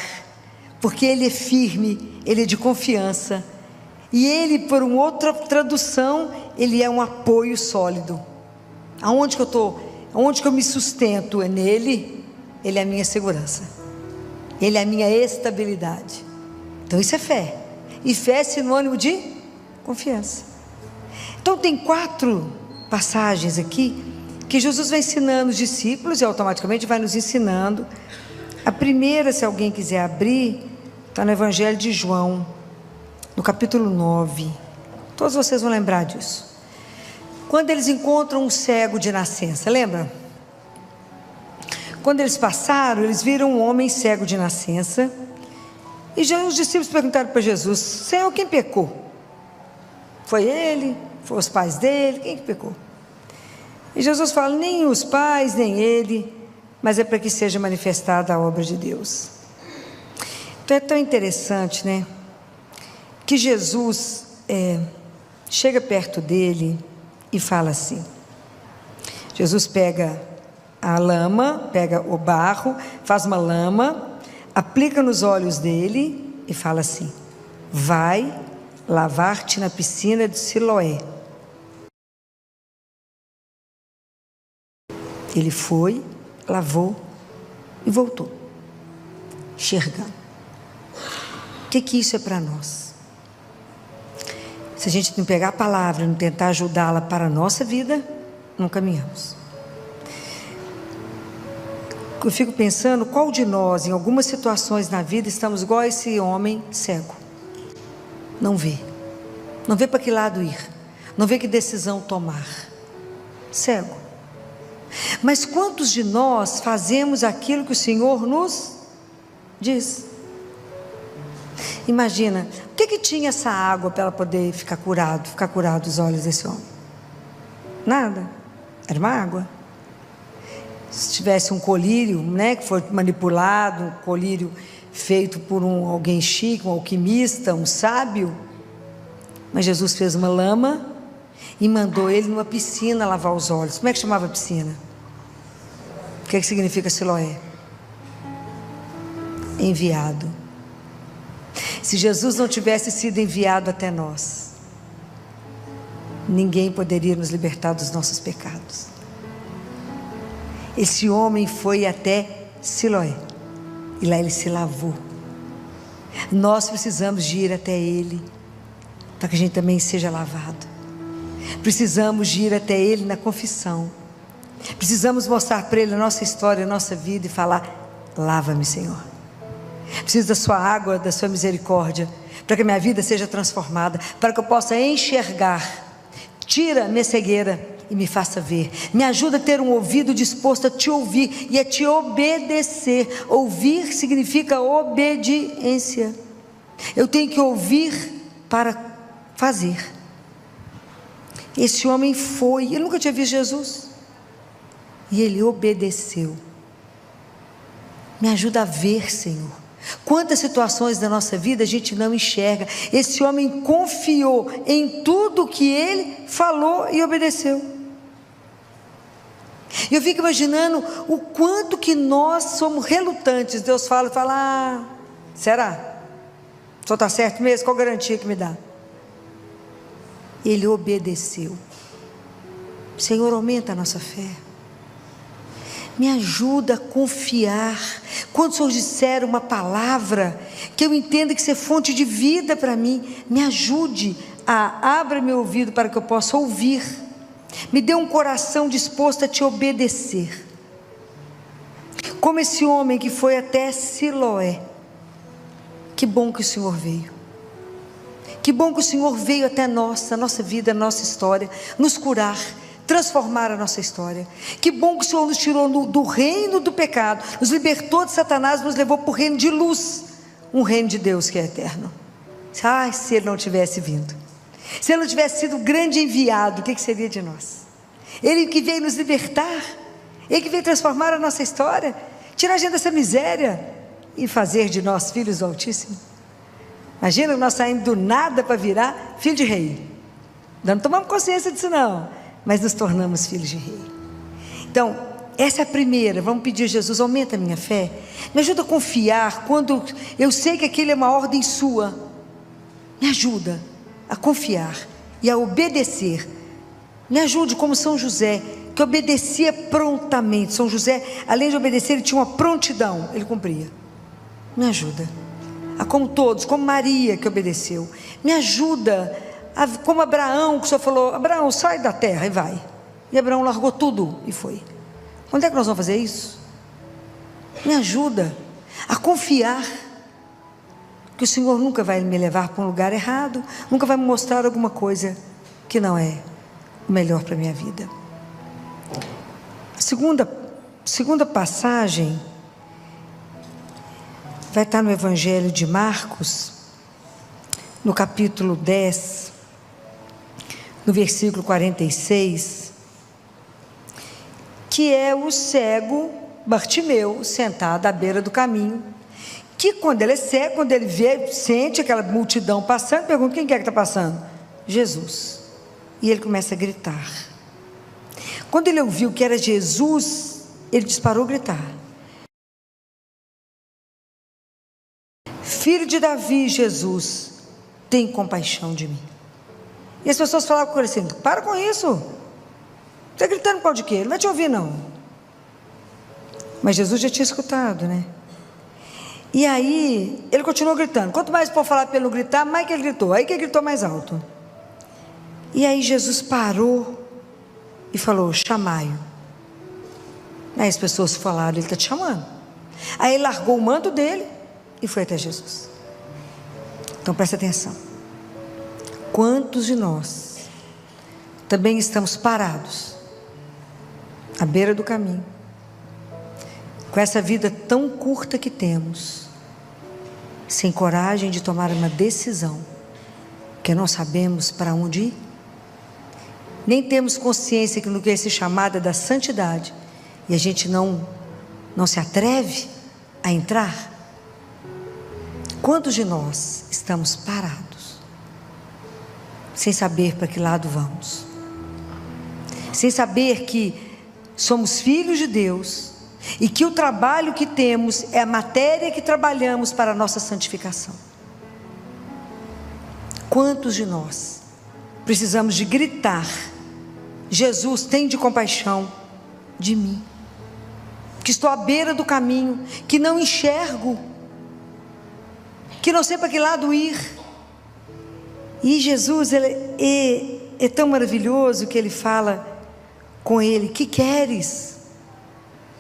Speaker 2: porque ele é firme, ele é de confiança, e ele, por uma outra tradução, ele é um apoio sólido. Aonde que eu estou? Aonde que eu me sustento? É nele. Ele é a minha segurança, ele é a minha estabilidade. Então isso é fé, e fé é sinônimo de confiança. Então tem 4 passagens aqui que Jesus vai ensinando os discípulos e automaticamente vai nos ensinando. A primeira, se alguém quiser abrir, está no Evangelho de João, no capítulo 9. Todos vocês vão lembrar disso. Quando eles encontram um cego de nascença, lembra? Quando eles passaram, eles viram um homem cego de nascença, e já os discípulos perguntaram para Jesus: Senhor, quem pecou? Foi ele? Foi os pais dele? Quem que pecou? E Jesus fala: nem os pais, nem ele, mas é para que seja manifestada a obra de Deus. Então é tão interessante, né? Que Jesus chega perto dele e fala assim. Jesus pega a lama, pega o barro, faz uma lama, aplica nos olhos dele e fala assim: vai lavar-te na piscina de Siloé. Ele foi, lavou e voltou. enxergando. O que isso é para nós? Se a gente não pegar a palavra e não tentar ajudá-la para a nossa vida, não caminhamos. Eu fico pensando, qual de nós, em algumas situações na vida, estamos igual a esse homem cego? Não vê. Não vê para que lado ir. Não vê que decisão tomar. Cego. Mas quantos de nós fazemos aquilo que o Senhor nos diz? Imagina, o que tinha essa água para ela poder ficar curado os olhos desse homem? Nada. Era uma água. Se tivesse um colírio, né, que foi manipulado, um colírio feito por alguém chique, um alquimista, um sábio, mas Jesus fez uma lama e mandou ele numa piscina lavar os olhos. Como é que chamava a piscina? O que significa Siloé? Enviado. Se Jesus não tivesse sido enviado até nós, ninguém poderia nos libertar dos nossos pecados. Esse homem foi até Siloé e lá ele se lavou. Nós precisamos de ir até ele para que a gente também seja lavado. Precisamos de ir até ele na confissão. Precisamos mostrar para ele a nossa história, a nossa vida e falar: lava-me, Senhor. Preciso da sua água, da sua misericórdia, para que a minha vida seja transformada, para que eu possa enxergar. Tira minha cegueira e me faça ver. Me ajuda a ter um ouvido disposto a te ouvir e a te obedecer. Ouvir significa obediência. Eu tenho que ouvir para fazer. Esse homem foi, ele nunca tinha visto Jesus, e ele obedeceu. Me ajuda a ver, Senhor. Quantas situações da nossa vida a gente não enxerga. Esse homem confiou em tudo que ele falou e obedeceu. Eu fico imaginando o quanto que nós somos relutantes. Deus fala, será? O senhor está certo mesmo? Qual garantia que me dá? Ele obedeceu. Senhor, aumenta a nossa fé. Me ajuda a confiar. Quando o Senhor disser uma palavra que eu entenda que isso é fonte de vida para mim, me ajude abra meu ouvido para que eu possa ouvir. Me dê um coração disposto a te obedecer. Como esse homem que foi até Siloé. Que bom que o Senhor veio. Que bom que o Senhor veio até nós, a nossa vida, a nossa história, nos curar, transformar a nossa história. Que bom que o Senhor nos tirou do reino do pecado, nos libertou de Satanás, nos levou para o reino de luz, um reino de Deus que é eterno. Se Ele não tivesse vindo, se Ele não tivesse sido o grande enviado, o que seria de nós? Ele que veio nos libertar, Ele que veio transformar a nossa história, tirar a gente dessa miséria e fazer de nós filhos do Altíssimo. Imagina nós saindo do nada para virar filho de rei. Não tomamos consciência disso não, mas nos tornamos filhos de rei. Então, essa é a primeira. Vamos pedir a Jesus: aumenta a minha fé, me ajuda a confiar quando eu sei que aquilo é uma ordem sua. Me ajuda a confiar e a obedecer. Me ajude como São José, que obedecia prontamente. São José, além de obedecer, ele tinha uma prontidão, ele cumpria. Me ajuda como todos, como Maria que obedeceu. Me ajuda como Abraão, que o Senhor falou: Abraão, sai da terra e vai. E Abraão largou tudo e foi. Quando é que nós vamos fazer isso? Me ajuda a confiar que o Senhor nunca vai me levar para um lugar errado, nunca vai me mostrar alguma coisa que não é o melhor para a minha vida. A segunda passagem vai estar no Evangelho de Marcos, no capítulo 10, no versículo 46, que é o cego Bartimeu sentado à beira do caminho, que quando ele é cego, quando ele vê, sente aquela multidão passando, pergunta: quem é que está passando? Jesus. E ele começa a gritar. Quando ele ouviu que era Jesus, ele disparou a gritar: Filho de Davi, Jesus, tem compaixão de mim. E as pessoas falavam com ele assim: para com isso, você está gritando por causa de quê? Ele não vai te ouvir não. Mas Jesus já tinha escutado, né? E aí, ele continuou gritando. Quanto mais o povo falar para ele não gritar, mais que ele gritou. Aí que ele gritou mais alto. E aí Jesus parou e falou: chamai-o. Aí as pessoas falaram: ele está te chamando. Aí ele largou o manto dele e foi até Jesus. Então presta atenção. Quantos de nós também estamos parados à beira do caminho, com essa vida tão curta que temos, sem coragem de tomar uma decisão, porque não sabemos para onde ir, nem temos consciência que no que é esse chamado da santidade, e a gente não se atreve a entrar? Quantos de nós estamos parados, sem saber para que lado vamos, sem saber que somos filhos de Deus, e que o trabalho que temos é a matéria que trabalhamos para a nossa santificação? Quantos de nós precisamos de gritar: Jesus, tende compaixão de mim, que estou à beira do caminho, que não enxergo, que não sei para que lado ir. E Jesus, ele é tão maravilhoso que ele fala com ele: que queres?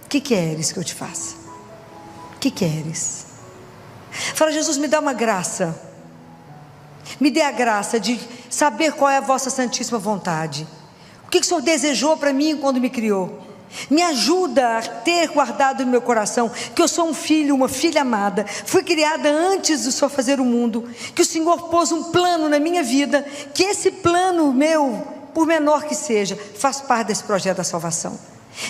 Speaker 2: Que queres que eu te faça? Que queres? Fala: Jesus, me dá uma graça, me dê a graça de saber qual é a vossa santíssima vontade. O que o Senhor desejou para mim quando me criou? Me ajuda a ter guardado no meu coração que eu sou um filho, uma filha amada, fui criada antes do Senhor fazer o mundo, que o Senhor pôs um plano na minha vida, que esse plano meu, por menor que seja, faz parte desse projeto da salvação.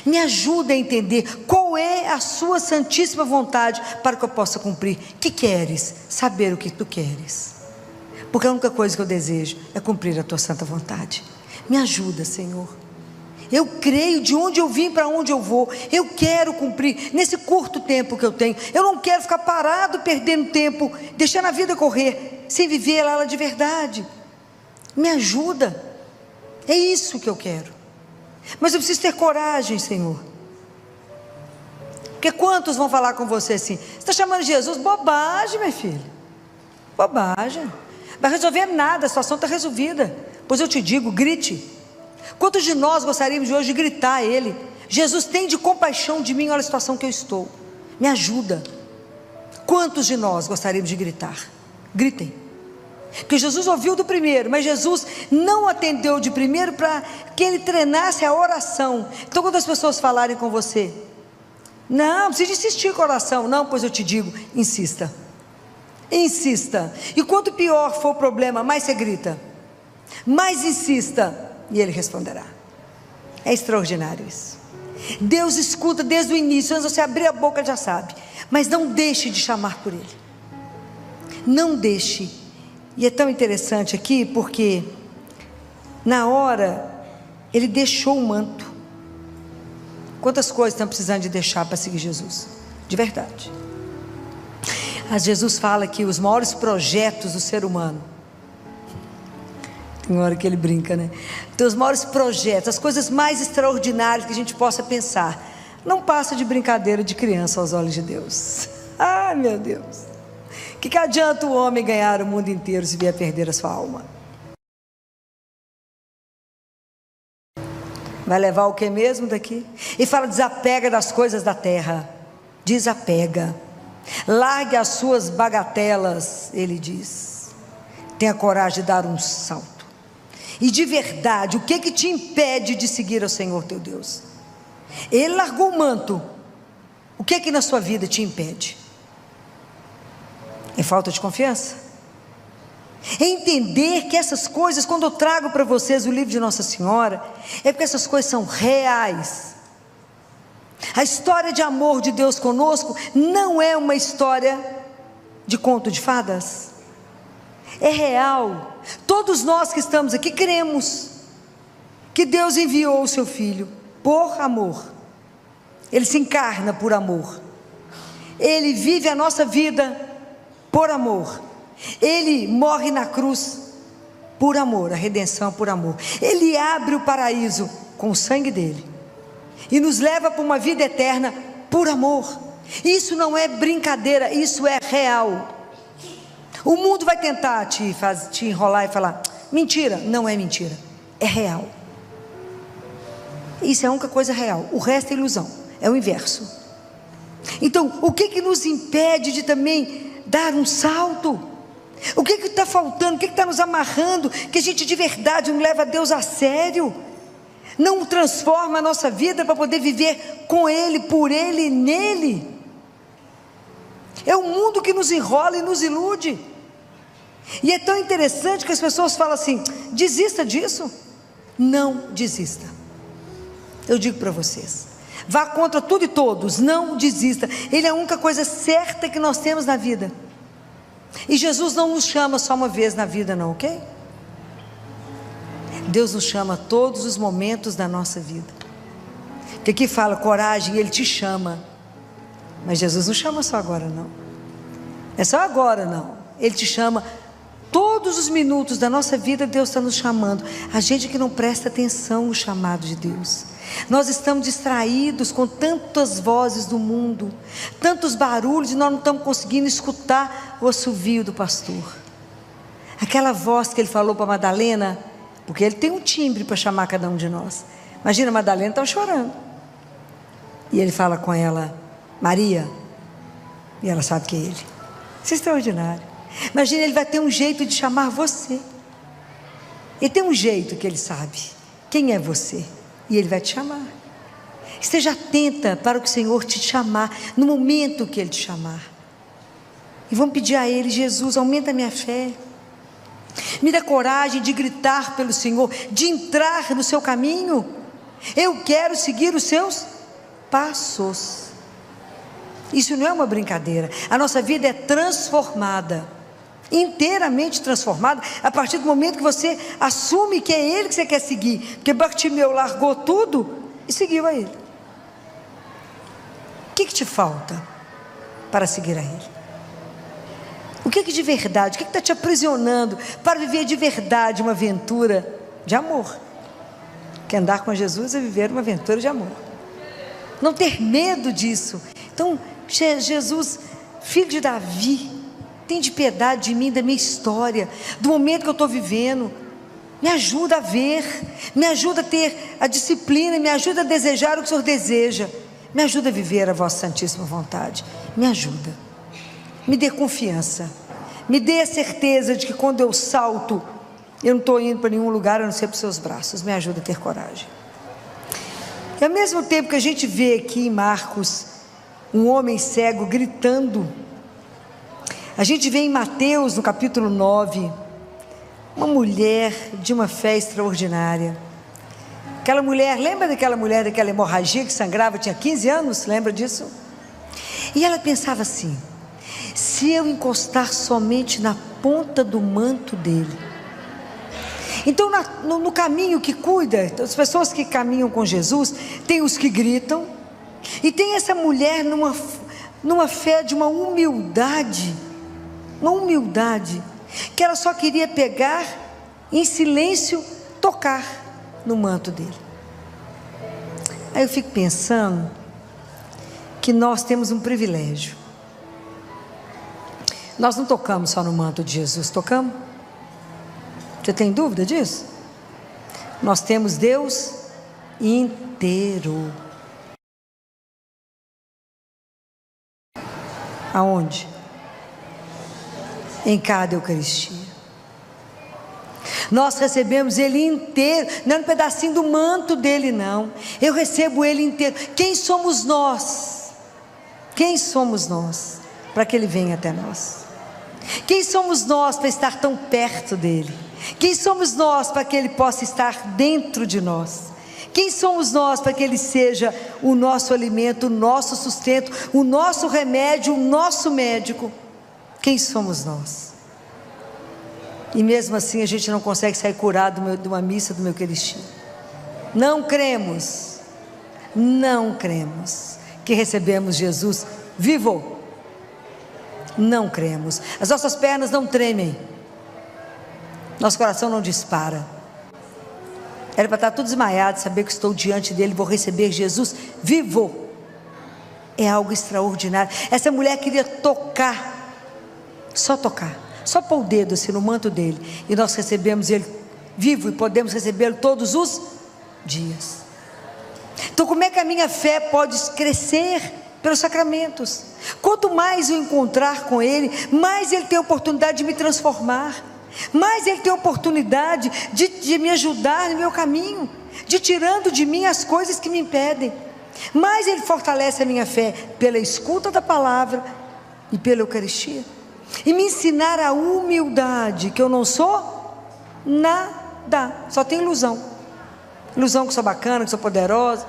Speaker 2: Me ajuda a entender qual é a sua santíssima vontade para que eu possa cumprir. Que queres? Saber o que tu queres, porque a única coisa que eu desejo é cumprir a tua santa vontade. Me ajuda, Senhor. Eu creio de onde eu vim para onde eu vou. Eu quero cumprir nesse curto tempo que eu tenho. Eu não quero ficar parado, perdendo tempo, deixando a vida correr, sem viver ela de verdade. Me ajuda. É isso que eu quero. Mas eu preciso ter coragem, Senhor. Porque quantos vão falar com você assim: você está chamando Jesus? Bobagem, minha filha. Bobagem. Não vai resolver nada, a situação está resolvida. Pois eu te digo, grite. Quantos de nós gostaríamos de hoje de gritar a Ele: Jesus, tem de compaixão de mim, olha a situação que eu estou, me ajuda. Quantos de nós gostaríamos de gritar? Gritem. Porque Jesus ouviu do primeiro, mas Jesus não atendeu de primeiro para que ele treinasse a oração. Então quando as pessoas falarem com você: não precisa insistir com a oração, não, pois eu te digo, insista. Insista. E quanto pior for o problema, mais você grita, mais insista, e Ele responderá. É extraordinário isso. Deus escuta desde o início, antes de você abrir a boca já sabe. Mas não deixe de chamar por Ele. Não deixe. E é tão interessante aqui, porque na hora Ele deixou o manto. Quantas coisas estão precisando de deixar para seguir Jesus? De verdade. Jesus fala que os maiores projetos do ser humano, tem hora que ele brinca, né? Então, os maiores projetos, as coisas mais extraordinárias que a gente possa pensar, não passa de brincadeira de criança aos olhos de Deus. Ai, meu Deus. Que adianta o homem ganhar o mundo inteiro se vier perder a sua alma? Vai levar o que mesmo daqui? E fala: desapega das coisas da terra. Desapega. Largue as suas bagatelas, ele diz. Tenha coragem de dar um salto. E de verdade, o que te impede de seguir ao Senhor teu Deus? Ele largou o manto. O que na sua vida te impede? É falta de confiança? É entender que essas coisas, quando eu trago para vocês o livro de Nossa Senhora, é porque essas coisas são reais. A história de amor de Deus conosco não é uma história de conto de fadas. É real. Todos nós que estamos aqui cremos que Deus enviou o seu Filho por amor. Ele se encarna por amor. Ele vive a nossa vida por amor. Ele morre na cruz por amor, a redenção por amor. Ele abre o paraíso com o sangue dele e nos leva para uma vida eterna por amor. Isso não é brincadeira, isso é real. O mundo vai tentar te enrolar e falar: mentira. Não é mentira, é real. Isso é a única coisa real, o resto é ilusão, é o inverso. Então, o que nos impede de também dar um salto? O que está faltando? O que está nos amarrando? Que a gente de verdade não leva Deus a sério, não transforma a nossa vida para poder viver com Ele, por Ele e nele. É o mundo que nos enrola e nos ilude. E é tão interessante que as pessoas falam assim: desista disso. Não desista. Eu digo para vocês, vá contra tudo e todos, não desista. Ele é a única coisa certa que nós temos na vida. E Jesus não nos chama só uma vez na vida não, ok? Deus nos chama todos os momentos da nossa vida. Porque aqui fala coragem, Ele te chama. Mas Jesus não chama só agora não. É só agora não. Ele te chama todos os minutos da nossa vida. Deus está nos chamando. A gente que não presta atenção no chamado de Deus. Nós estamos distraídos com tantas vozes do mundo, tantos barulhos, e nós não estamos conseguindo escutar o assovio do pastor. Aquela voz que ele falou para Madalena, porque ele tem um timbre para chamar cada um de nós. Imagina, Madalena estava chorando, e ele fala com ela: Maria, e ela sabe que é ele. Isso é extraordinário. Imagina, ele vai ter um jeito de chamar você. Ele tem um jeito que ele sabe quem é você, e Ele vai te chamar. Esteja atenta para o que o Senhor te chamar, no momento que Ele te chamar. E vamos pedir a Ele: Jesus, aumenta a minha fé, me dá coragem de gritar pelo Senhor, de entrar no seu caminho. Eu quero seguir os seus passos. Isso não é uma brincadeira. A nossa vida é transformada, inteiramente transformada, a partir do momento que você assume que é Ele que você quer seguir. Porque Bartimeu largou tudo e seguiu a Ele. O que te falta para seguir a Ele? O que de verdade, o que está te aprisionando para viver de verdade uma aventura de amor? Que andar com Jesus é viver uma aventura de amor. Não ter medo disso. Então, Jesus, filho de Davi, tem de piedade de mim, da minha história, do momento que eu estou vivendo. Me ajuda a ver, me ajuda a ter a disciplina, me ajuda a desejar o que o Senhor deseja, me ajuda a viver a vossa santíssima vontade. Me ajuda, me dê confiança, me dê a certeza de que quando eu salto, eu não estou indo para nenhum lugar a não ser para os seus braços. Me ajuda a ter coragem. E ao mesmo tempo que a gente vê aqui em Marcos um homem cego gritando, a gente vê em Mateus, no capítulo 9, uma mulher de uma fé extraordinária. Aquela mulher, lembra daquela mulher, daquela hemorragia que sangrava, tinha 15 anos, lembra disso? E ela pensava assim: se eu encostar somente na ponta do manto dele. Então no caminho que cuida, as pessoas que caminham com Jesus, tem os que gritam, e tem essa mulher numa fé de uma humildade, que ela só queria pegar, em silêncio, tocar no manto dele. Aí eu fico pensando que nós temos um privilégio. Nós não tocamos só no manto de Jesus, tocamos? Você tem dúvida disso? Nós temos Deus inteiro. Aonde? Em cada Eucaristia. Nós recebemos Ele inteiro, não é um pedacinho do manto dele não. Eu recebo Ele inteiro. Quem somos nós? Quem somos nós para que Ele venha até nós? Quem somos nós para estar tão perto dEle? Quem somos nós para que Ele possa estar dentro de nós? Quem somos nós para que Ele seja o nosso alimento, o nosso sustento, o nosso remédio, o nosso médico? Quem somos nós? E mesmo assim a gente não consegue sair curado de uma missa do meu Eucaristia. Não cremos que recebemos Jesus vivo. Não cremos. As nossas pernas não tremem, nosso coração não dispara. Era para estar tudo desmaiado, saber que estou diante dele, vou receber Jesus vivo. é algo extraordinário. Essa mulher queria tocar, só pôr o dedo assim no manto dele, e nós recebemos ele vivo, e podemos recebê-lo todos os dias. Então como é que a minha fé pode crescer? Pelos sacramentos. Quanto mais eu encontrar com ele, mais ele tem a oportunidade de me transformar, mais ele tem a oportunidade de me ajudar no meu caminho, de tirando de mim as coisas que me impedem. Mais ele fortalece a minha fé pela escuta da palavra e pela Eucaristia, e me ensinar a humildade, que eu não sou nada, só tenho ilusão que sou bacana, que sou poderosa,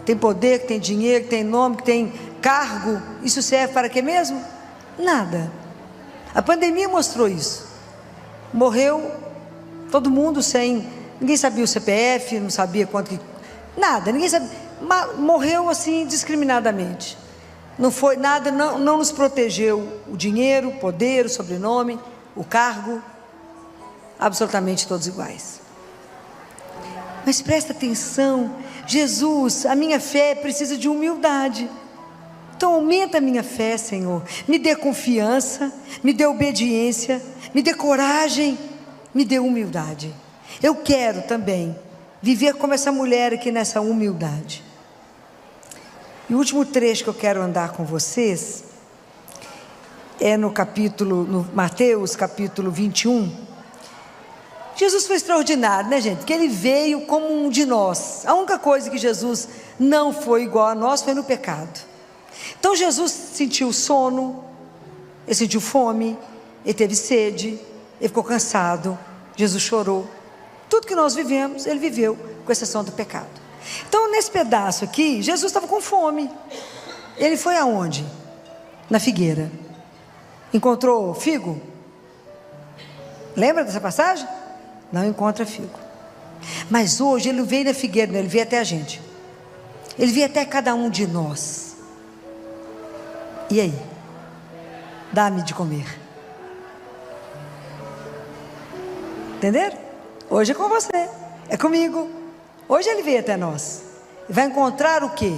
Speaker 2: tem poder, que tem dinheiro, que tem nome, que tem cargo. Isso serve para quê mesmo? Nada. A pandemia mostrou isso. Morreu todo mundo sem, ninguém sabia o CPF, não sabia quanto que, nada, ninguém sabia, morreu assim indiscriminadamente. Não foi nada, não nos protegeu o dinheiro, o poder, o sobrenome, o cargo, absolutamente todos iguais. Mas presta atenção, Jesus, a minha fé precisa de humildade. Então aumenta a minha fé, Senhor, me dê confiança, me dê obediência, me dê coragem, me dê humildade. Eu quero também viver como essa mulher aqui nessa humildade. E o último trecho que eu quero andar com vocês é no Mateus capítulo 21. Jesus foi extraordinário, né, gente? Porque ele veio como um de nós. A única coisa que Jesus não foi igual a nós foi no pecado. Então Jesus sentiu sono, ele sentiu fome, ele teve sede, ele ficou cansado, Jesus chorou. Tudo que nós vivemos, ele viveu, com exceção do pecado. Então nesse pedaço aqui, Jesus estava com fome. Ele foi aonde? Na figueira. Encontrou figo? Lembra dessa passagem? Não encontra figo. Mas hoje ele veio na figueira, ele veio até a gente. Ele veio até cada um de nós. E aí? Dá-me de comer. Entenderam? Hoje é com você, é comigo. Hoje ele veio até nós. Vai encontrar o quê?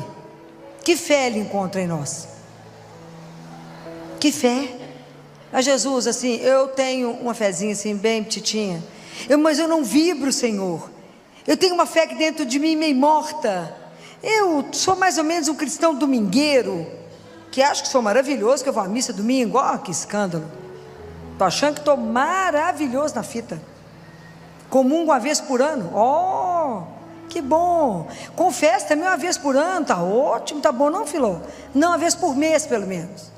Speaker 2: Que fé ele encontra em nós? Que fé? A Jesus, assim, eu tenho uma fezinha assim, bem petitinha. Mas eu não vibro, Senhor. Eu tenho uma fé aqui dentro de mim meio morta. Eu sou mais ou menos um cristão domingueiro, que acho que sou maravilhoso, que eu vou à missa domingo. Ó, que escândalo. Estou achando que estou maravilhoso na fita. Comungo uma vez por ano. Ó, que bom. Confesso também uma vez por ano. Está ótimo, está bom não, Filó? Não, uma vez por mês pelo menos.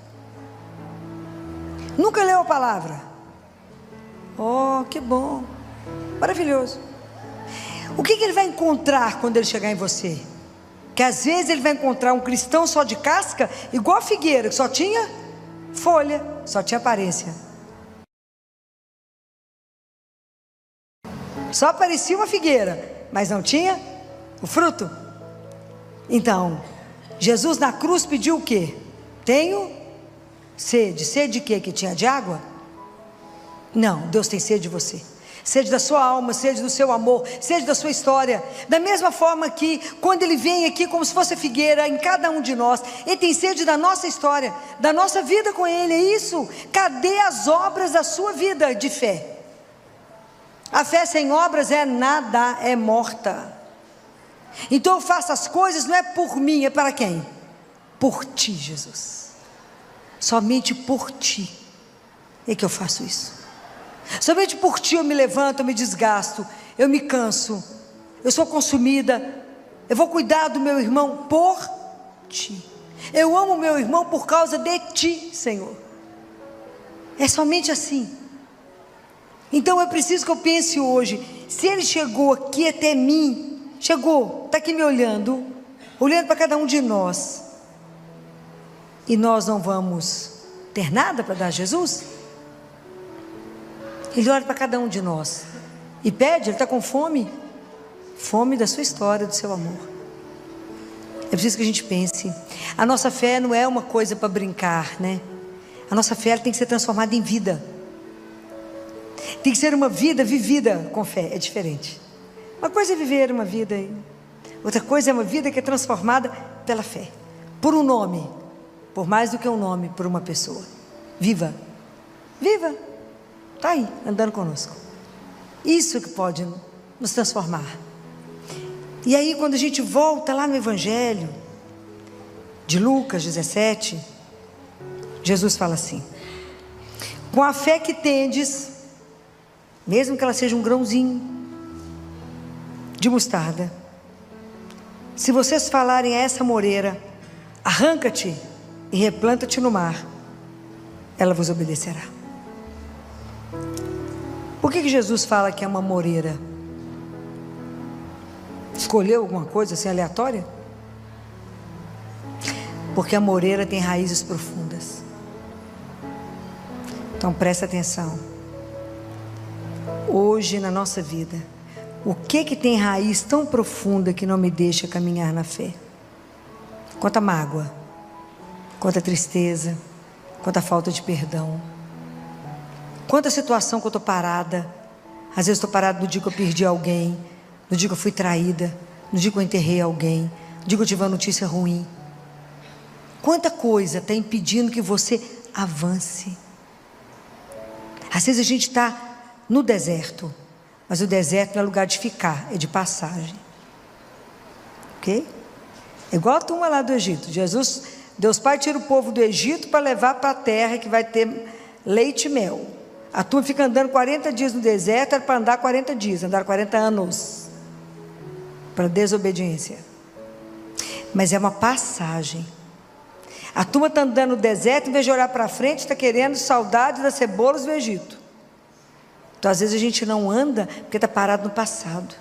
Speaker 2: Nunca leu a palavra. Oh, que bom. Maravilhoso. O que ele vai encontrar quando ele chegar em você? Que às vezes ele vai encontrar um cristão só de casca, igual a figueira, que só tinha folha, só tinha aparência, só parecia uma figueira, mas não tinha o fruto. Então Jesus na cruz pediu o quê? Tenho sede. Sede de quê? Que tinha de água? Não, Deus tem sede de você, sede da sua alma, sede do seu amor, sede da sua história. Da mesma forma que quando ele vem aqui como se fosse figueira em cada um de nós, ele tem sede da nossa história, da nossa vida com ele. É isso. Cadê as obras da sua vida de fé? A fé sem obras é nada, é morta. Então eu faço as coisas não é por mim, é para quem? Por ti, Jesus. Somente por ti é que eu faço isso. Somente por ti eu me levanto, eu me desgasto, eu me canso, eu sou consumida. Eu vou cuidar do meu irmão por ti. Eu amo o meu irmão por causa de ti, Senhor. É somente assim. Então é preciso que eu pense hoje, se ele chegou aqui até mim, chegou, está aqui me olhando para cada um de nós, e nós não vamos ter nada para dar a Jesus? Ele olha para cada um de nós e pede, ele está com fome, fome da sua história, do seu amor. É preciso que a gente pense. A nossa fé não é uma coisa para brincar, né? A nossa fé tem que ser transformada em vida. Tem que ser uma vida vivida com fé, é diferente. Uma coisa é viver uma vida, outra coisa é uma vida que é transformada pela fé, por um nome, por mais do que um nome, por uma pessoa. Viva, viva, está aí, andando conosco. Isso que pode nos transformar. E aí quando a gente volta lá no Evangelho de Lucas 17, Jesus fala assim: com a fé que tendes, mesmo que ela seja um grãozinho de mostarda, se vocês falarem a essa moreira, arranca-te e replanta-te no mar, ela vos obedecerá. Por que Jesus fala que é uma moreira? Escolheu alguma coisa assim aleatória? Porque a moreira tem raízes profundas. Então presta atenção. Hoje na nossa vida, o que tem raiz tão profunda que não me deixa caminhar na fé? Quanta mágoa, quanta tristeza, quanta falta de perdão, quanta situação que eu estou parada. Às vezes estou parada no dia que eu perdi alguém, no dia que eu fui traída, no dia que eu enterrei alguém, no dia que eu tive uma notícia ruim. Quanta coisa está impedindo que você avance. Às vezes a gente está no deserto, mas o deserto não é lugar de ficar, é de passagem. Ok? É igual a turma lá do Egito. Deus Pai tira o povo do Egito para levar para a terra que vai ter leite e mel. A turma fica andando 40 dias no deserto, era para andar 40 dias, andar 40 anos. Para desobediência. Mas é uma passagem. A turma está andando no deserto, em vez de olhar para frente, está querendo saudade das cebolas do Egito. Então às vezes a gente não anda, porque está parado no passado.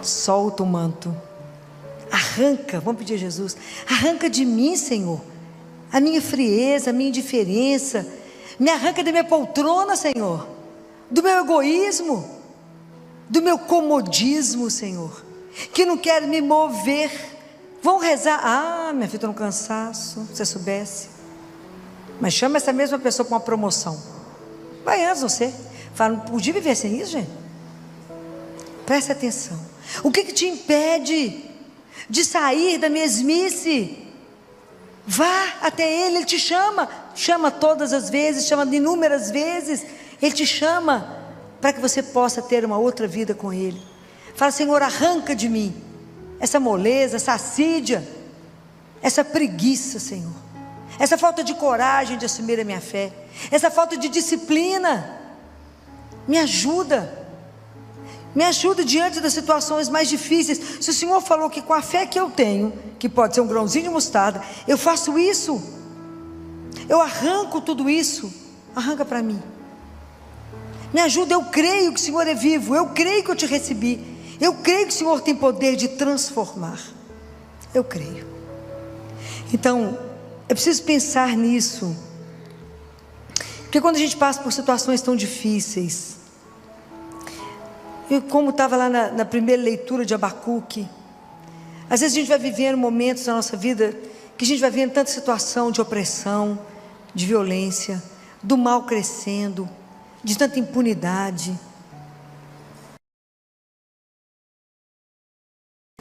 Speaker 2: Solta o manto. Arranca, vamos pedir a Jesus, arranca de mim, Senhor, a minha frieza, a minha indiferença. Me arranca da minha poltrona, Senhor, do meu egoísmo, do meu comodismo, Senhor, que não quero me mover. Vão rezar, minha filha, estou no cansaço, se você soubesse. Mas chama essa mesma pessoa para uma promoção. Vai antes você. Fala, não podia viver sem isso, gente? Presta atenção. O que te impede de sair da mesmice? Vá até Ele, Ele te chama. Chama todas as vezes, chama inúmeras vezes. Ele te chama para que você possa ter uma outra vida com Ele. Fala, Senhor, arranca de mim essa moleza, essa assídia, essa preguiça, Senhor, essa falta de coragem de assumir a minha fé, essa falta de disciplina. Me ajuda diante das situações mais difíceis. Se o Senhor falou que com a fé que eu tenho, que pode ser um grãozinho de mostarda, eu faço isso, eu arranco tudo isso, arranca para mim. Me ajuda, eu creio que o Senhor é vivo, eu creio que eu te recebi, eu creio que o Senhor tem poder de transformar, eu creio. Então, é preciso pensar nisso, porque quando a gente passa por situações tão difíceis, e como estava lá na primeira leitura de Abacuque, às vezes a gente vai vivendo momentos na nossa vida, que a gente vai vendo tanta situação de opressão, de violência, do mal crescendo, de tanta impunidade,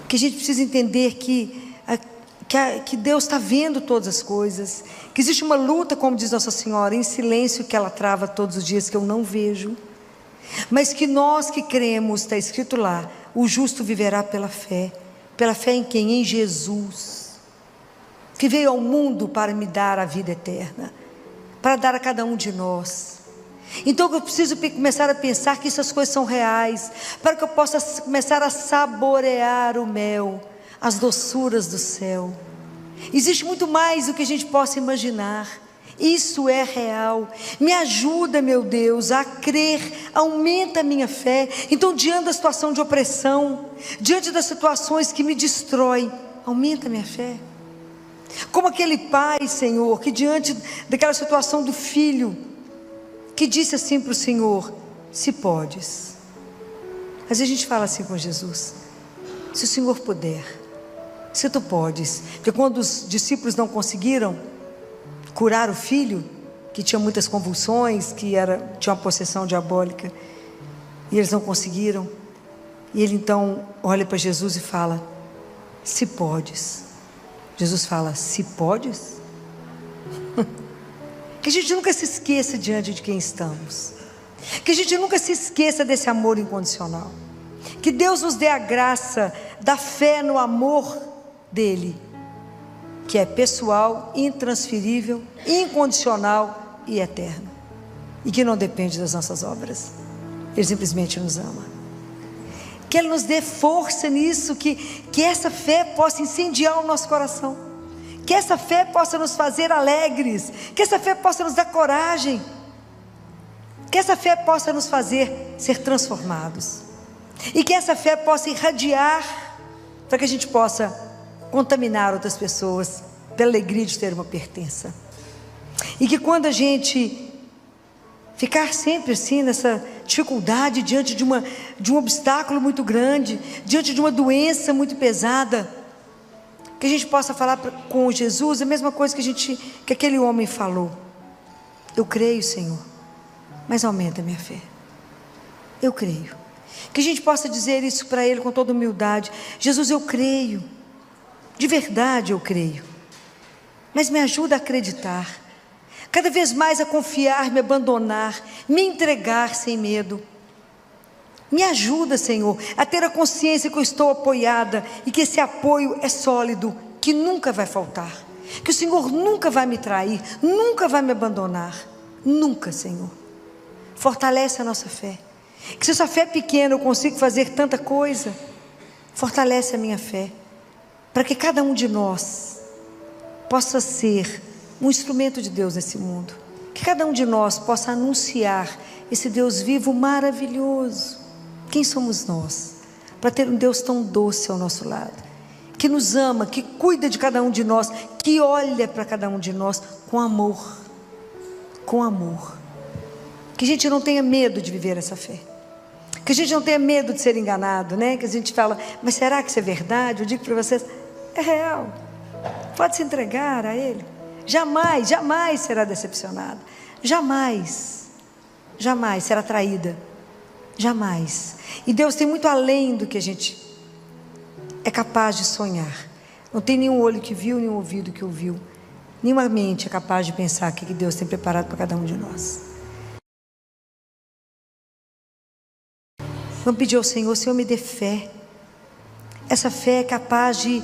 Speaker 2: que a gente precisa entender que Deus está vendo todas as coisas, que existe uma luta, como diz Nossa Senhora, em silêncio, que ela trava todos os dias, que eu não vejo, mas que nós que cremos, está escrito lá, o justo viverá pela fé em quem? Em Jesus, que veio ao mundo para me dar a vida eterna, para dar a cada um de nós. Então eu preciso começar a pensar que essas coisas são reais, para que eu possa começar a saborear o mel, as doçuras do céu. Existe muito mais do que a gente possa imaginar. Isso é real. Me ajuda, meu Deus, a crer, aumenta a minha fé. Então, diante da situação de opressão, diante das situações que me destroem, aumenta a minha fé. Como aquele pai, Senhor, que diante daquela situação do filho, que disse assim para o Senhor, se podes. Às vezes a gente fala assim com Jesus, se o Senhor puder, se tu podes. Porque quando os discípulos não conseguiram curar o filho, que tinha muitas convulsões, tinha uma possessão diabólica, e eles não conseguiram, e ele então olha para Jesus e fala, se podes. Jesus fala: se podes. Que a gente nunca se esqueça diante de quem estamos. Que a gente nunca se esqueça desse amor incondicional. Que Deus nos dê a graça da fé no amor dele, que é pessoal, intransferível, incondicional e eterno, e que não depende das nossas obras. Ele simplesmente nos ama. Que Ele nos dê força nisso, que essa fé possa incendiar o nosso coração, que essa fé possa nos fazer alegres, que essa fé possa nos dar coragem, que essa fé possa nos fazer ser transformados, e que essa fé possa irradiar, para que a gente possa contaminar outras pessoas pela alegria de ter uma pertença. E que quando a gente ficar sempre assim nessa dificuldade, diante de um obstáculo muito grande, diante de uma doença muito pesada, que a gente possa falar com Jesus a mesma coisa que aquele homem falou: eu creio, Senhor, mas aumenta a minha fé. Eu creio. Que a gente possa dizer isso para Ele com toda humildade: Jesus, eu creio, de verdade eu creio, mas me ajuda a acreditar, cada vez mais a confiar, me abandonar, me entregar sem medo. Me ajuda, Senhor, a ter a consciência que eu estou apoiada e que esse apoio é sólido, que nunca vai faltar, que o Senhor nunca vai me trair, nunca vai me abandonar, nunca, Senhor. Fortalece a nossa fé, que se essa fé é pequena eu consigo fazer tanta coisa. Fortalece a minha fé, para que cada um de nós possa ser um instrumento de Deus nesse mundo, que cada um de nós possa anunciar esse Deus vivo, maravilhoso. Quem somos nós para ter um Deus tão doce ao nosso lado, que nos ama, que cuida de cada um de nós, que olha para cada um de nós com amor, com amor. Que a gente não tenha medo de viver essa fé, que a gente não tenha medo de ser enganado, né? Que a gente fala: mas será que isso é verdade? Eu digo para vocês: é real. Pode se entregar a Ele, jamais, jamais será decepcionado, jamais, jamais será traída, jamais. E Deus tem muito além do que a gente é capaz de sonhar. Não tem nenhum olho que viu, nenhum ouvido que ouviu, nenhuma mente é capaz de pensar o que Deus tem preparado para cada um de nós. Vamos pedir ao Senhor: Senhor, me dê fé. Essa fé é capaz de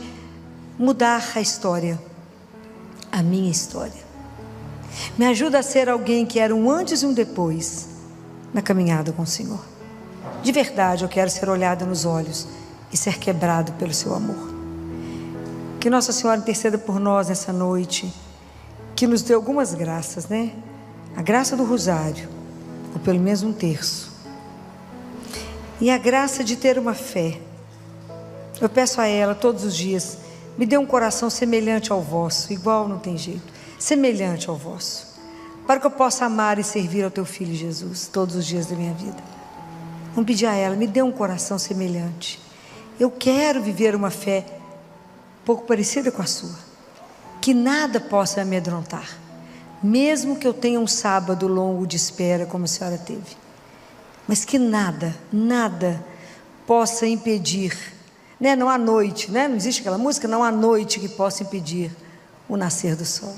Speaker 2: mudar a história, a minha história. Me ajuda a ser alguém que era um antes e um depois na caminhada com o Senhor. De verdade eu quero ser olhada nos olhos e ser quebrado pelo seu amor. Que Nossa Senhora interceda por nós nessa noite, que nos dê algumas graças, né? A graça do rosário, ou pelo menos um terço, e a graça de ter uma fé. Eu peço a ela todos os dias: me dê um coração semelhante ao vosso, igual não tem jeito, semelhante ao vosso, para que eu possa amar e servir ao teu Filho Jesus todos os dias da minha vida. Vamos pedir a ela: me dê um coração semelhante. Eu quero viver uma fé pouco parecida com a sua, que nada possa me amedrontar, mesmo que eu tenha um sábado longo de espera como a senhora teve, mas que nada, nada possa impedir, né? Não há noite, né? Não existe aquela música: não há noite que possa impedir o nascer do sol.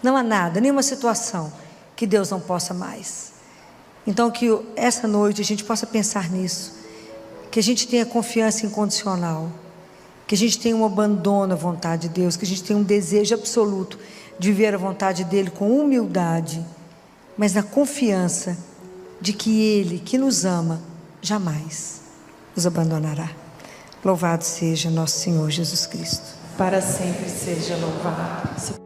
Speaker 2: Não há nada, nenhuma situação que Deus não possa mais. Então que essa noite a gente possa pensar nisso, que a gente tenha confiança incondicional, que a gente tenha um abandono à vontade de Deus, que a gente tenha um desejo absoluto de viver a vontade dEle com humildade, mas na confiança de que Ele, que nos ama, jamais nos abandonará. Louvado seja nosso Senhor Jesus Cristo.
Speaker 3: Para sempre seja louvado.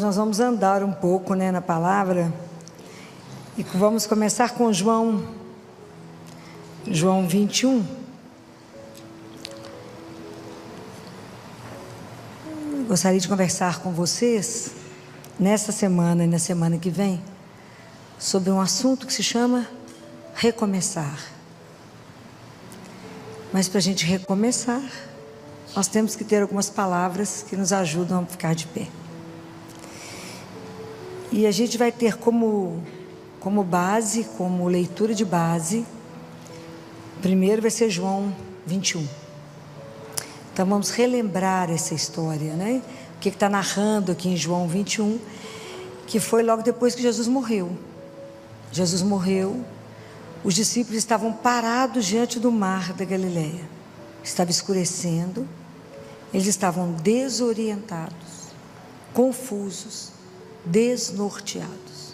Speaker 2: nós vamos andar um pouco, né, na palavra. E vamos começar com João 21. Eu gostaria de conversar com vocês, nessa semana e na semana que vem, sobre um assunto que se chama recomeçar. Mas para a gente recomeçar, nós temos que ter algumas palavras que nos ajudam a ficar de pé. E a gente vai ter como base, como leitura de base, primeiro vai ser João 21. Então vamos relembrar essa história, né? O que está narrando aqui em João 21, que foi logo depois que Jesus morreu. Jesus morreu, os discípulos estavam parados diante do mar da Galileia. Estava escurecendo, eles estavam desorientados, confusos, desnorteados.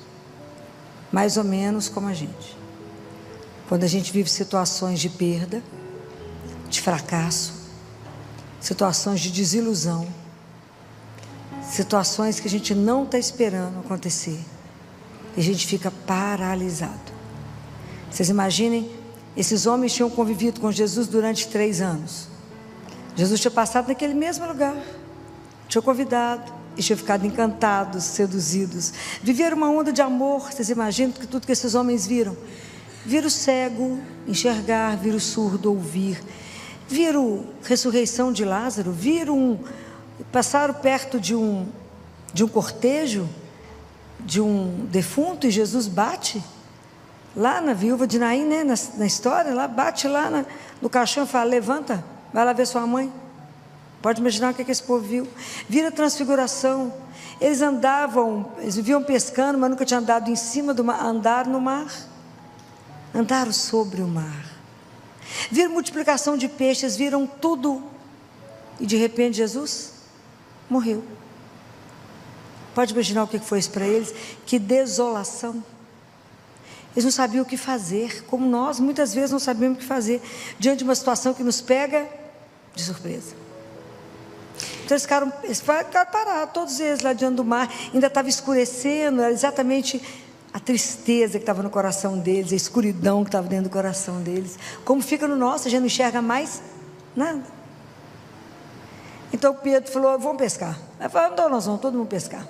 Speaker 2: Mais ou menos como a gente. Quando a gente vive situações de perda, de fracasso, situações de desilusão, situações que a gente não está esperando acontecer, e a gente fica paralisado. Vocês imaginem, esses homens tinham convivido com Jesus durante 3 anos. Jesus tinha passado naquele mesmo lugar, tinha convidado, e tinham ficado encantados, seduzidos, viveram uma onda de amor. Vocês imaginam que tudo que esses homens viram? Viram o cego enxergar, viram o surdo ouvir, viram a ressurreição de Lázaro, passaram perto de um cortejo, de um defunto, e Jesus bate lá na viúva de Naim, né, na história, lá, bate lá no caixão e fala: levanta, vai lá ver sua mãe. Pode imaginar o que esse povo viu. Viram a transfiguração. Eles viviam pescando, mas nunca tinham andado em cima do mar. Andaram no mar, andaram sobre o mar, viram multiplicação de peixes, viram tudo, e de repente Jesus morreu. Pode imaginar o que foi isso para eles? Que desolação. Eles não sabiam o que fazer, como nós muitas vezes não sabemos o que fazer diante de uma situação que nos pega de surpresa. Então eles ficaram parados, todos eles lá diante do mar. Ainda estava escurecendo, era exatamente a tristeza que estava no coração deles, a escuridão que estava dentro do coração deles. Como fica no nosso, a gente não enxerga mais nada. Então Pedro falou: vamos pescar. Aí falou: então nós vamos todo mundo pescar.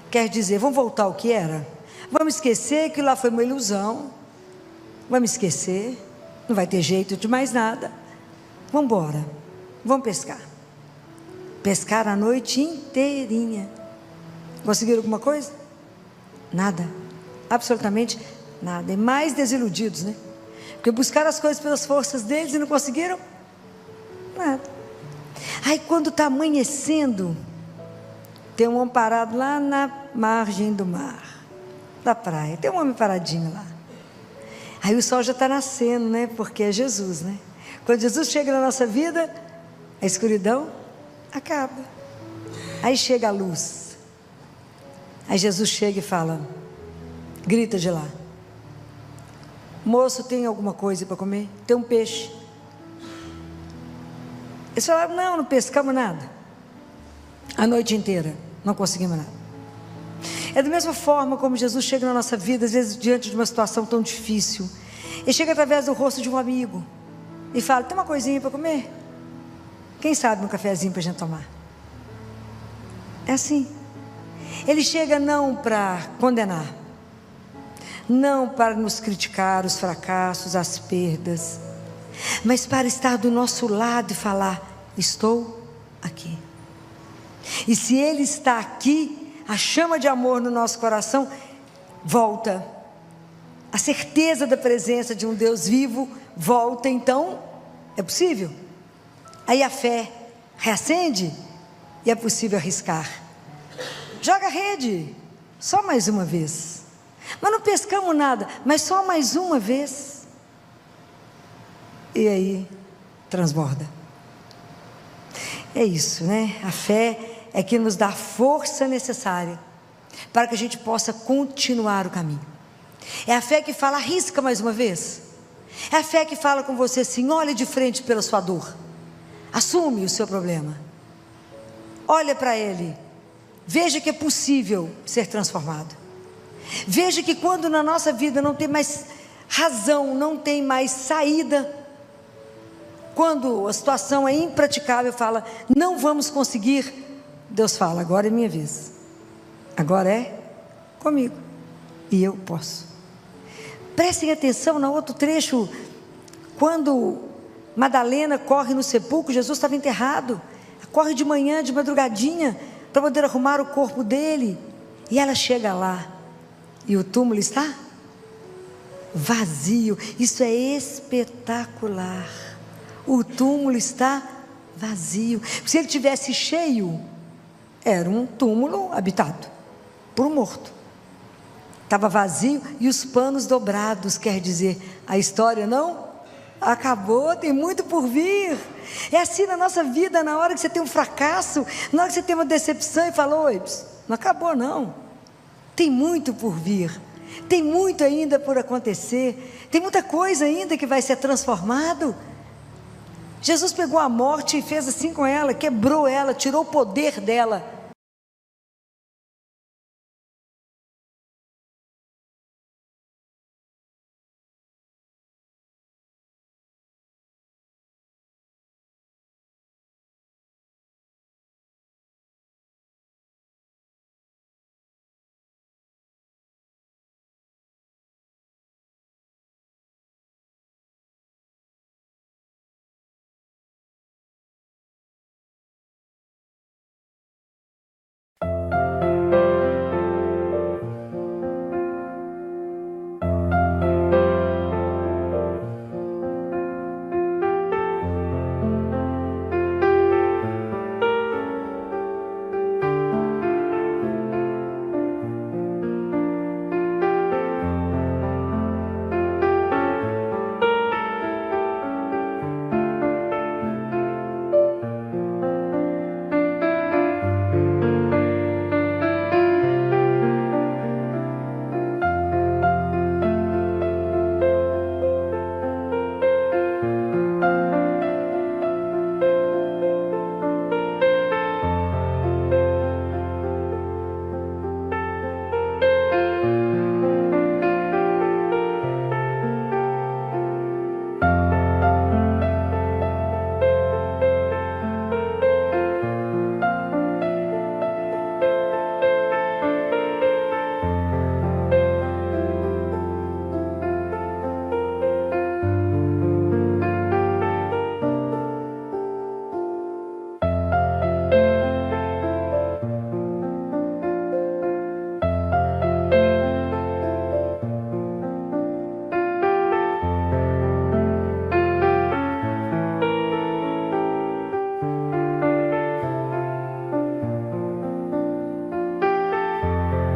Speaker 2: Quer dizer, vamos voltar ao que era? Vamos esquecer que lá foi uma ilusão. Vamos esquecer, não vai ter jeito de mais nada. Vamos embora, vamos pescar. Pescaram a noite inteirinha. Conseguiram alguma coisa? Nada, absolutamente nada. E mais desiludidos, né? Porque buscaram as coisas pelas forças deles e não conseguiram nada. Aí quando está amanhecendo, tem um homem parado lá na margem do mar, da praia. Tem um homem paradinho lá. Aí o sol já está nascendo, né? Porque é Jesus, né? Quando Jesus chega na nossa vida, a escuridão acaba. Aí chega a luz. Aí Jesus chega e fala, grita de lá: moço, tem alguma coisa para comer? Tem um peixe. Eles falaram: não pescamos nada. A noite inteira, não conseguimos nada. É da mesma forma como Jesus chega na nossa vida, às vezes diante de uma situação tão difícil. Ele chega através do rosto de um amigo e fala: tem uma coisinha para comer? Quem sabe um cafezinho para a gente tomar? É assim. Ele chega não para condenar, não para nos criticar os fracassos, as perdas, mas para estar do nosso lado e falar: estou aqui. E se Ele está aqui, a chama de amor no nosso coração volta, a certeza da presença de um Deus vivo volta. Então é possível. Aí a fé reacende e é possível arriscar. Joga a rede, só mais uma vez. Mas não pescamos nada, mas só mais uma vez. E aí transborda. É isso, né? A fé é que nos dá a força necessária para que a gente possa continuar o caminho. É a fé que fala: arrisca mais uma vez. É a fé que fala com você assim: olhe de frente pela sua dor, assume o seu problema, olha para ele, veja que é possível ser transformado. Veja que quando na nossa vida não tem mais razão, não tem mais saída, quando a situação é impraticável, fala, não vamos conseguir, Deus fala, agora é minha vez, agora é comigo, e eu posso. Prestem atenção no outro trecho, quando Madalena corre no sepulcro, Jesus estava enterrado, corre de manhã, de madrugadinha, para poder arrumar o corpo dele, e ela chega lá, e o túmulo está vazio. Isso é espetacular. O túmulo está vazio. Se ele tivesse cheio, era um túmulo habitado por um morto. Estava vazio e os panos dobrados, quer dizer, a história não acabou, tem muito por vir. É assim na nossa vida, na hora que você tem um fracasso, na hora que você tem uma decepção e fala, oi, não acabou não, tem muito por vir, tem muito ainda por acontecer, tem muita coisa ainda que vai ser transformado. Jesus pegou a morte e fez assim com ela, quebrou ela, tirou o poder dela,